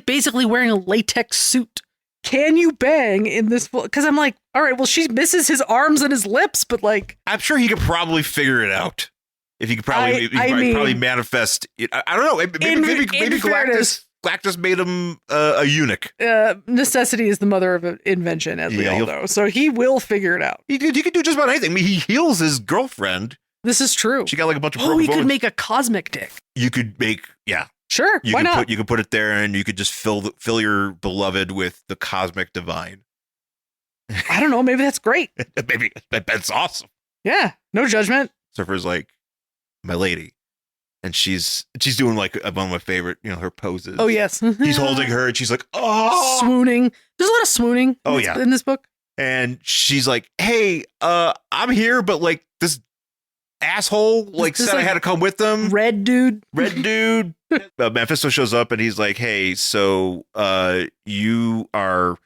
basically wearing a latex suit. Can you bang in this? Because I'm like, all right, well, she misses his arms and his lips, but like, I'm sure he could probably figure it out. If he could probably, probably manifest. I don't know. Maybe Galactus made him a eunuch. Necessity is the mother of invention, as we all know. So he will figure it out. He could do just about anything. I mean, he heals his girlfriend. This is true. She got like a bunch of. Oh, he could make a cosmic dick. You could make, yeah. Sure. Why not? You could put it there, and you could just fill your beloved with the cosmic divine. I don't know. Maybe that's great. Maybe that's awesome. Yeah. No judgment. Surfer's like, my lady. And she's doing like one of my favorite, her poses. Oh, yes. He's holding her and she's like, oh. Swooning. There's a lot of swooning in this book. And she's like, hey, I'm here, but like this asshole said I had to come with them. Red dude. Mephisto shows up and he's like, hey, so you are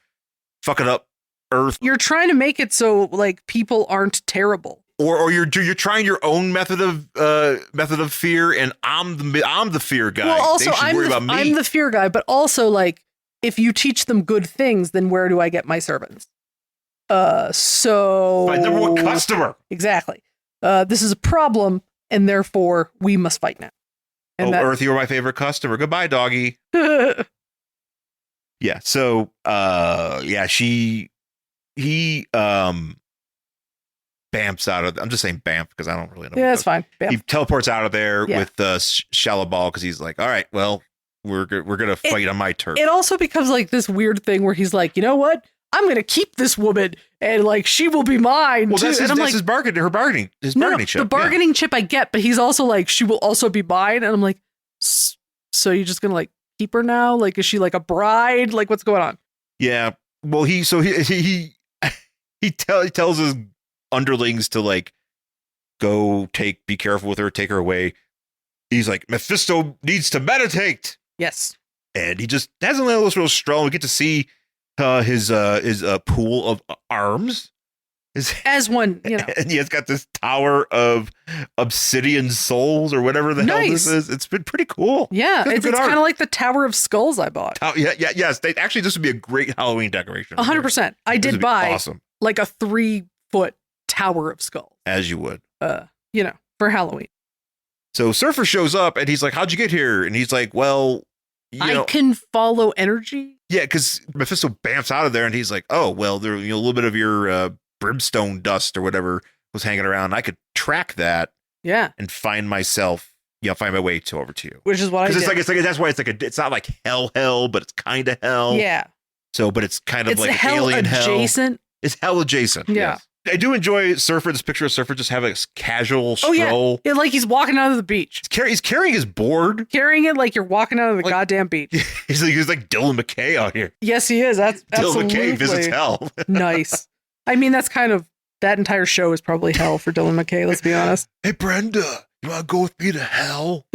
fucking up Earth. You're trying to make it so like people aren't terrible. Or you're trying your own method of fear, and I'm the fear guy. Well, also I'm the fear guy, but also like if you teach them good things, then where do I get my servants? So my number one customer. Exactly. This is a problem, and therefore we must fight now. And Earth, you're my favorite customer. Goodbye, doggy. Yeah. So, he bamps out of. I'm just saying bamp because I don't really know. Yeah, that's fine. Bamp. He teleports out of there with the Shallabal because he's like, all right, well, we're gonna fight on my turf. It also becomes like this weird thing where he's like, you know what? I'm gonna keep this woman and like she will be mine. Well, too. that's his bargaining chip. The bargaining chip I get, but he's also like, she will also be mine, and I'm like, so you're just gonna like keep her now? Like, is she like a bride? Like, what's going on? Yeah. Well, he tells his underlings to like go be careful with her, take her away. He's like, Mephisto needs to meditate. Yes. And he just has a little stroll. We get to see his pool of arms. As one, And he's got this tower of obsidian souls or whatever the hell this is. It's been pretty cool. Yeah, it's kind of like the Tower of Skulls I bought. Yes. This would be a great Halloween decoration. 100%. I did buy awesome. like a 3-foot Tower of Skulls. As you would. For Halloween. So Surfer shows up and he's like, how'd you get here? And he's like, well, I can follow energy. Yeah, because Mephisto bamps out of there and he's like, oh, well, there, a little bit of your brimstone dust or whatever was hanging around. I could track that. Yeah. And find myself, find my way over to you. Which is what I did. It's like that's why it's not like hell, but it's kind of hell. Yeah. So, but it's kind of it's like hell alien adjacent. hell. It's hell adjacent. Yeah. Yes. I do enjoy Surfer. This picture of Surfer just having a casual stroll. Yeah, like he's walking out of the beach. He's carrying his board. Carrying it like you're walking out of the goddamn beach. He's like Dylan McKay out here. Yes, he is. That's Dylan absolutely. McKay visits hell. Nice. I mean, that's kind of, that entire show is probably hell for Dylan McKay, let's be honest. Hey, Brenda, you want to go with me to hell?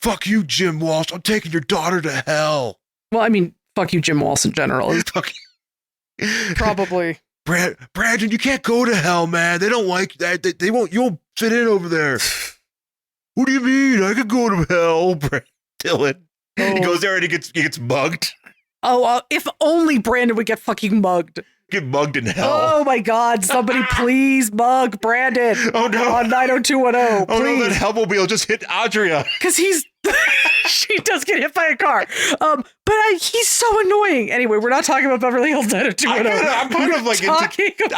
Fuck you, Jim Walsh. I'm taking your daughter to hell. Well, I mean, fuck you, Jim Walsh in general. Probably. Brandon, you can't go to hell, man. They don't like that. They won't. You won't fit in over there. What do you mean? I could go to hell, Dylan. Oh. He goes there and he gets mugged. Oh, if only Brandon would get fucking mugged. Get mugged in hell. Oh my God! Somebody please mug Brandon. Oh no! On 90210. Oh no! That Hellmobile just hit Adria. Because she does get hit by a car. But he's so annoying. Anyway, we're not talking about Beverly Hills 90210. I'm kind of like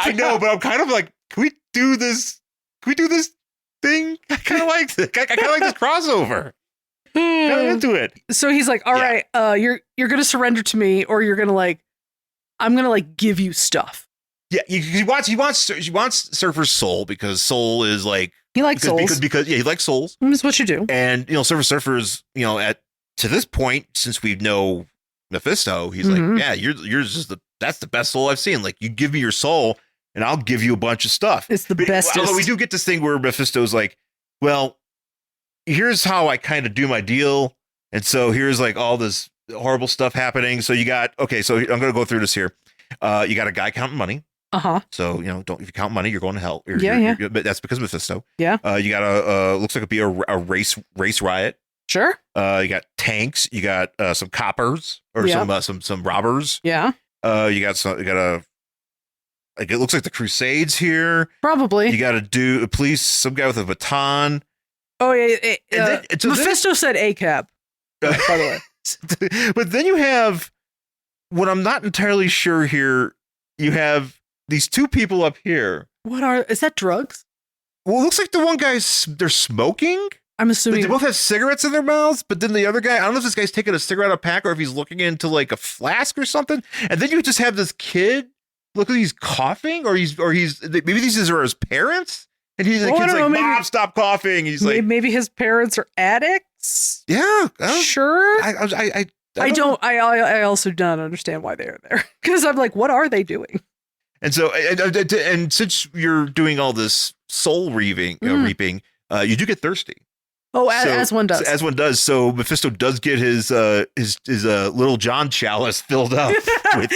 I know, but I'm kind of like, can we do this? Can we do this thing? I kind of like this. I kind of like this crossover. Kind of into it. So he's like, all right, you're gonna surrender to me, or you're gonna I'm gonna give you stuff. Yeah, he wants Surfer's soul because soul is like he likes souls because he likes souls. That's what you do. And Surfer's to this point, since we know Mephisto, he's like, yeah, yours is that's the best soul I've seen. Like, you give me your soul and I'll give you a bunch of stuff. It's the best. Although we do get this thing where Mephisto's like, well, here's how I kind of do my deal. And so here's like all this horrible stuff happening. So you got, so I'm going to go through this here. You got a guy counting money. Uh-huh. So, if you count money, you're going to hell. But that's because of Mephisto. Yeah. You got looks like it'd be a race riot. Sure. You got tanks. You got some coppers or some robbers. Yeah. You got it looks like the Crusades here. Probably. You got a police, some guy with a baton. Oh yeah. Mephisto said ACAB. By the way. But then you have what I'm not entirely sure here. You have these two people up here. Is that drugs? Well, it looks like the one guy's they're smoking. I'm assuming they both have cigarettes in their mouths, but then the other guy, I don't know if this guy's taking a cigarette out of a pack or if he's looking into like a flask or something. And then you just have this kid look like he's coughing, or he's maybe these are his parents. And the kid's like, Mom, stop coughing. He's like, maybe his parents are addicts. Yeah, sure. I also don't understand why they're there, because I'm like, what are they doing? And so, and since you're doing all this soul reaping, you do get thirsty. Oh, as one does. As one does. So Mephisto does get his little John chalice filled up. At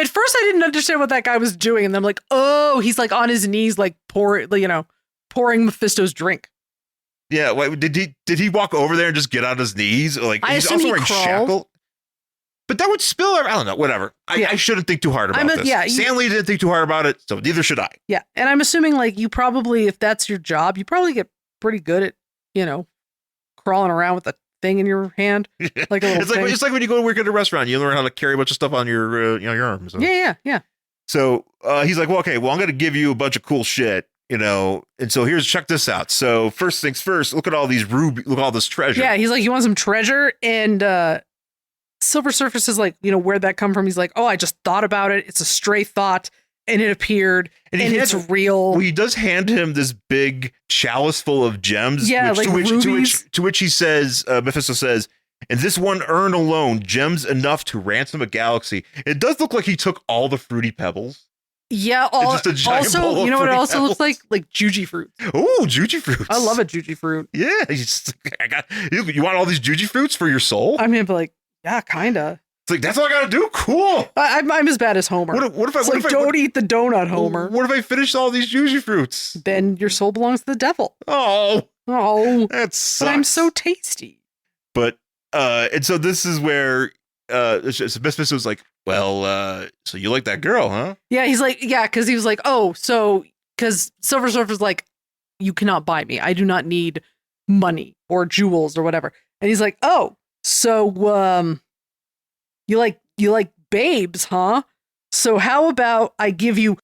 first, I didn't understand what that guy was doing, and I'm like, oh, he's like on his knees, like pouring Mephisto's drink. Yeah. Did he walk over there and just get on his knees? Like, he's also wearing shackles. But that would spill. I don't know. Whatever. I shouldn't think too hard about this. Yeah, Stanley didn't think too hard about it, so neither should I. Yeah, and I'm assuming you probably, if that's your job, you probably get pretty good at crawling around with a thing in your hand, like a little it's like it's like when you go to work at a restaurant, you learn how to carry a bunch of stuff on your arms. So. Yeah. So he's like, well, okay, well, I'm going to give you a bunch of cool shit, and so check this out. So first things first, look at all these look at all this treasure. Yeah, he's like, you want some treasure? And Silver Surface is like, where'd that come from? He's like, oh, I just thought about it. It's a stray thought. And it appeared, and it's real. Well, he does hand him this big chalice full of gems. Yeah, rubies. To which he says, Mephisto says, "In this one urn alone, gems enough to ransom a galaxy." It does look like he took all the fruity pebbles. Yeah. Also, you know what it also looks like? Like juji fruits. Oh, juji fruits! I love a juji fruit. Yeah, you want all these juji fruits for your soul? I mean, but yeah, kinda. It's like, that's all I gotta do? Cool. I'm as bad as Homer. What if I don't eat the donut, Homer. What if I finish all these juicy fruits? Then your soul belongs to the devil. Oh, That sucks. But I'm so tasty. But and so this is where Mephisto was like, well, so you like that girl, huh? Yeah, he's like, yeah, because he was like, oh, so because Silver Surfer's like, you cannot buy me. I do not need money or jewels or whatever. And he's like, oh, so you like babes, huh? So how about I give you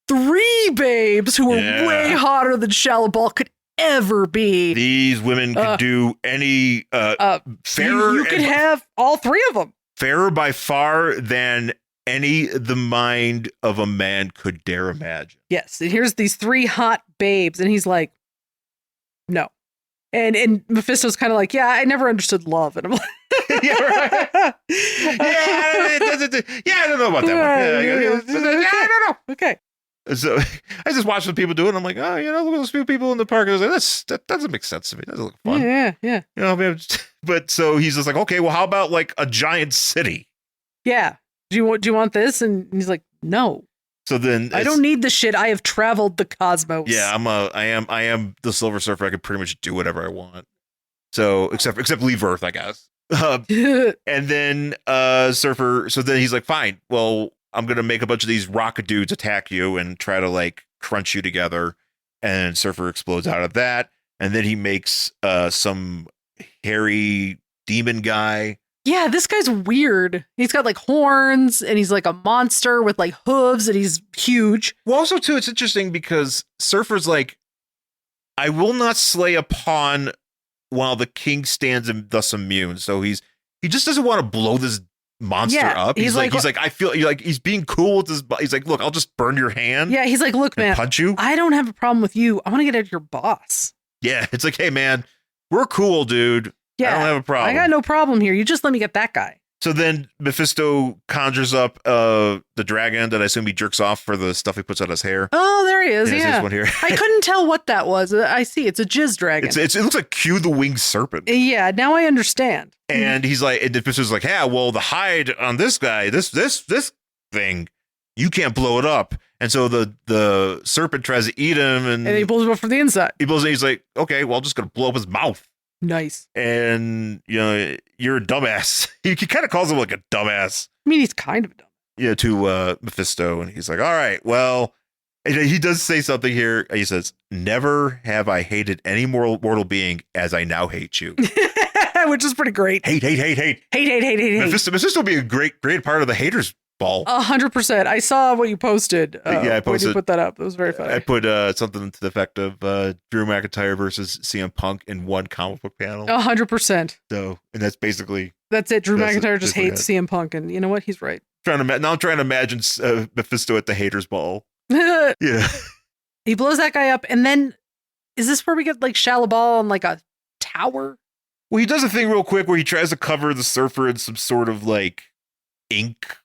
3 babes who are way hotter than Shallowball could ever be. These women could do any fairer. You could have all 3 of them. Fairer by far than any the mind of a man could dare imagine. Yes, and here's these 3 hot babes, and he's like, no. And Mephisto's kind of like, yeah, I never understood love. And I'm like, yeah, right. I don't know about that one. I don't know. Okay. So I just watched some people do it. And I'm like, oh, look at those few people in the park. I was like, that doesn't make sense to me. That doesn't look fun. Yeah. But so he's just like, okay, well, how about like a giant city? Yeah. Do you want this? And he's like, no. So then I don't need the shit. I have traveled the cosmos. Yeah, I am the Silver Surfer. I can pretty much do whatever I want. So except leave Earth, I guess. And then Surfer. So then he's like, fine. Well, I'm gonna make a bunch of these rocket dudes attack you and try to like crunch you together. And Surfer explodes out of that. And then he makes some hairy demon guy. Yeah, this guy's weird. He's got like horns and he's like a monster with like hooves and he's huge. Well, also too, it's interesting because Surfer's like, I will not slay a pawn while the king stands and thus immune. So he just doesn't want to blow this monster up. He's like, I feel like he's being cool with this. He's like, look, I'll just burn your hand. Yeah, he's like, look, man, punch you. I don't have a problem with you. I want to get at your boss. Yeah, it's like, hey, man, we're cool, dude. Yeah, I don't have a problem. I got no problem here. You just let me get that guy. So then Mephisto conjures up the dragon that I assume he jerks off for the stuff he puts on his hair. Oh, there he is. Yeah. This one here. I couldn't tell what that was. I see. It's a jizz dragon. It looks like Q the winged serpent. Yeah, now I understand. And he's like, and Mephisto's like, yeah, well, the hide on this guy, this thing, you can't blow it up. And so the serpent tries to eat him, and he pulls him up from the inside. He's like, okay, well, I'm just gonna blow up his mouth. Nice. And you're a dumbass. He kind of calls him like a dumbass. I mean, he's kind of dumb. Yeah, to Mephisto, and he's like, all right, well, and he does say something here. He says, never have I hated any mortal being as I now hate you. Which is pretty great. Hate. Mephisto would be a great part of the haters ball. 100%. I saw what you posted. I posted. When you put that up. It was very funny. I put something to the effect of Drew McIntyre versus CM Punk in one comic book panel. 100%. So, and that's basically it. Drew McIntyre just hates CM Punk, and you know what? He's right. I'm trying to imagine Mephisto at the haters ball. Yeah. He blows that guy up, and then is this where we get like Shallowball on like a tower? Well, he does a thing real quick where he tries to cover the Surfer in some sort of like ink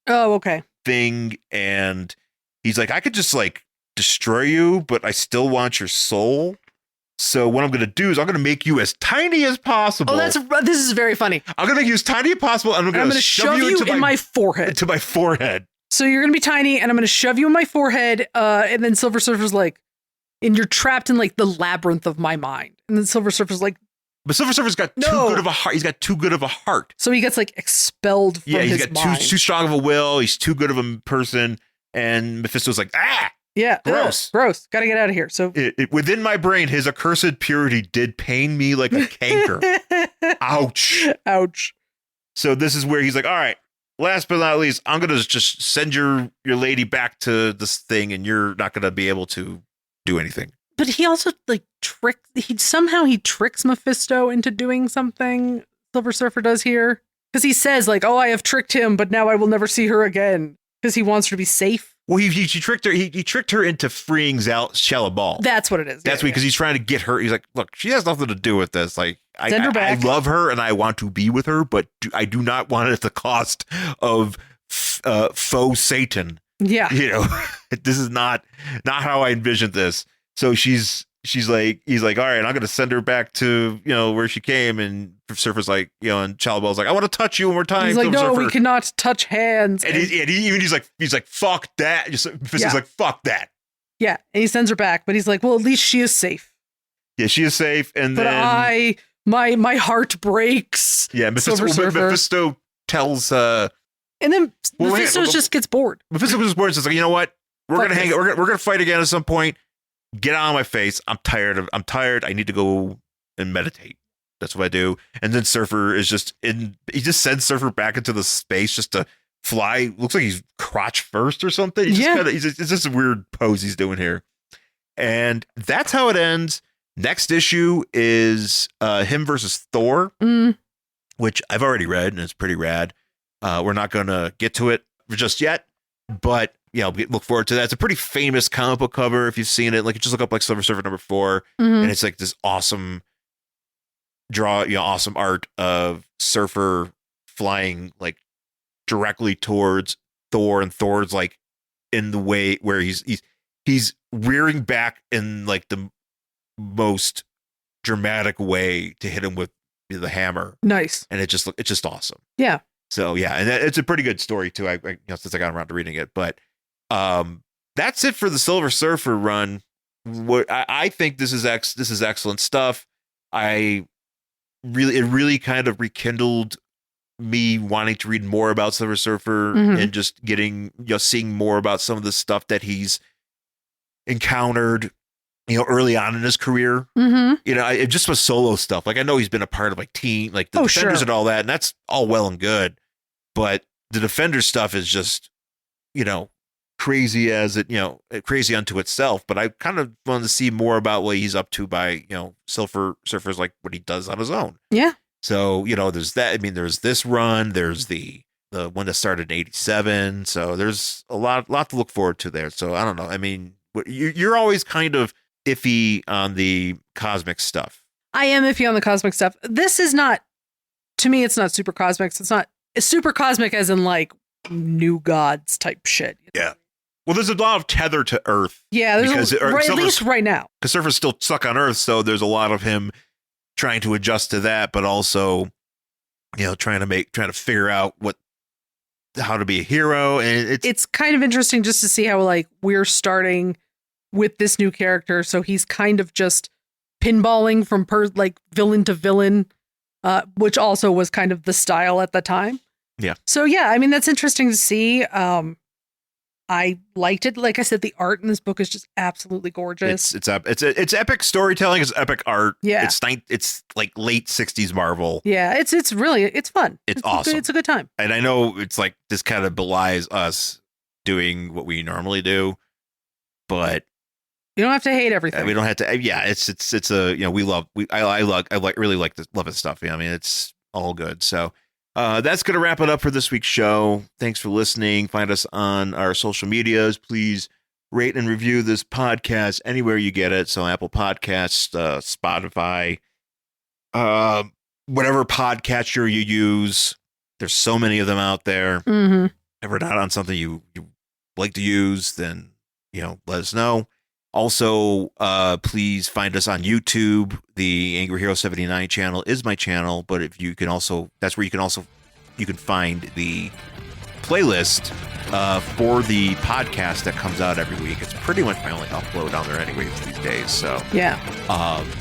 thing, and he's like, I could just like destroy you, but I still want your soul. So what I'm gonna do is I'm gonna make you as tiny as possible. This is very funny. I'm gonna make you as tiny as possible, and I'm gonna shove you into my forehead. To my forehead. So you're gonna be tiny, and I'm gonna shove you in my forehead, and then Silver Surfer's like, and you're trapped in like the labyrinth of my mind. And then Silver Surfer's like, but Silver Surfer's got too good of a heart. He's got too good of a heart. So he gets like expelled from his mind. He's got too strong of a will. He's too good of a person. And Mephisto's like, yeah, gross. Gotta get out of here. So within my brain, his accursed purity did pain me like a canker. Ouch. So this is where he's like, all right, last but not least, I'm going to just send your lady back to this thing, and you're not going to be able to do anything. But he also like he tricks Mephisto into doing something. Silver Surfer does here, because he says like, oh, I have tricked him, but now I will never see her again, because he wants her to be safe. Well, he tricked her. He tricked her into freeing Shallowball. That's what it is. That's because he's trying to get her. He's like, look, she has nothing to do with this. Like, send her back. I love her and I want to be with her, but I do not want it at the cost of faux Satan. Yeah. This is not how I envisioned this. So she's he's like, all right, I'm gonna send her back to where she came, and Surfer's like, and Chalabel's like, I want to touch you one more time. He's like, no, Surfer. we cannot touch hands. And he's like, fuck that. Mephisto's like, fuck that. Yeah, and he sends her back, but he's like, well, at least she is safe. Yeah, she is safe, and but then my heart breaks. Yeah, Mephisto tells and then Mephisto just gets bored. Mephisto gets bored. It's like, you know what? We're gonna hang. We're gonna fight again at some point. Get out of my face. I'm tired. I need to go and meditate. That's what I do. And then Surfer is just in. He just sends Surfer back into the space just to fly. Looks like he's crotch first or something. It's just a weird pose he's doing here. And that's how it ends. Next issue is him versus Thor, which I've already read and it's pretty rad. We're not going to get to it just yet, but we look forward to that. It's a pretty famous comic book cover if you've seen it. Like, just look up like Silver Surfer #4, and it's like this awesome awesome art of Surfer flying like directly towards Thor, and Thor's like in the way where he's rearing back in like the most dramatic way to hit him with the hammer. Nice. And it's just awesome. Yeah. So yeah, and it's a pretty good story too. I since I got around to reading it, but that's it for the Silver Surfer run. What I think this is excellent stuff. It really kind of rekindled me wanting to read more about Silver Surfer and just getting seeing more about some of the stuff that he's encountered early on in his career. It just was solo stuff. Like, I know he's been a part of like the Defenders and all that, and that's all well and good, but the Defenders stuff is just crazy as crazy unto itself. But I kind of wanted to see more about what he's up to by Silver Surfer's, like what he does on his own. Yeah. So there's that. I mean, there's this run. There's the one that started in '87. So there's a lot to look forward to there. So I don't know. I mean, you're always kind of iffy on the cosmic stuff. I am iffy on the cosmic stuff. This is not, to me, it's not super cosmic. It's not super cosmic as in like new gods type shit. Yeah. Well, there's a lot of tether to Earth. Yeah, there's at least right now. Because Surfer's still stuck on Earth, so there's a lot of him trying to adjust to that, but also, trying to figure out how to be a hero. And it's kind of interesting just to see how like we're starting with this new character. So he's kind of just pinballing from villain to villain, which also was kind of the style at the time. Yeah. So yeah, I mean, that's interesting to see. I liked it. Like I said, the art in this book is just absolutely gorgeous. It's epic storytelling. It's epic art. Yeah. It's like late '60s Marvel. Yeah. It's really fun. It's awesome. It's a good time. And I know it's like this kind of belies us doing what we normally do, but you don't have to hate everything. We don't have to. Yeah. It's a I really like this, love this stuff. I mean, it's all good. So. That's going to wrap it up for this week's show. Thanks for listening. Find us on our social medias. Please rate and review this podcast anywhere you get it. So Apple Podcasts, Spotify, whatever podcatcher you use. There's so many of them out there. If we're not on something you like to use, then, let us know. Also, please find us on YouTube. The Angry Hero 79 channel is my channel, but if you can also, that's where you can find the playlist for the podcast that comes out every week. It's pretty much my only upload on there anyways these days. So yeah.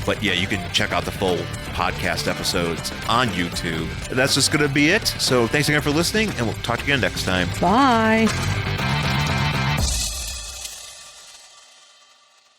But yeah, you can check out the full podcast episodes on YouTube. And that's just going to be it. So thanks again for listening, and we'll talk again next time. Bye.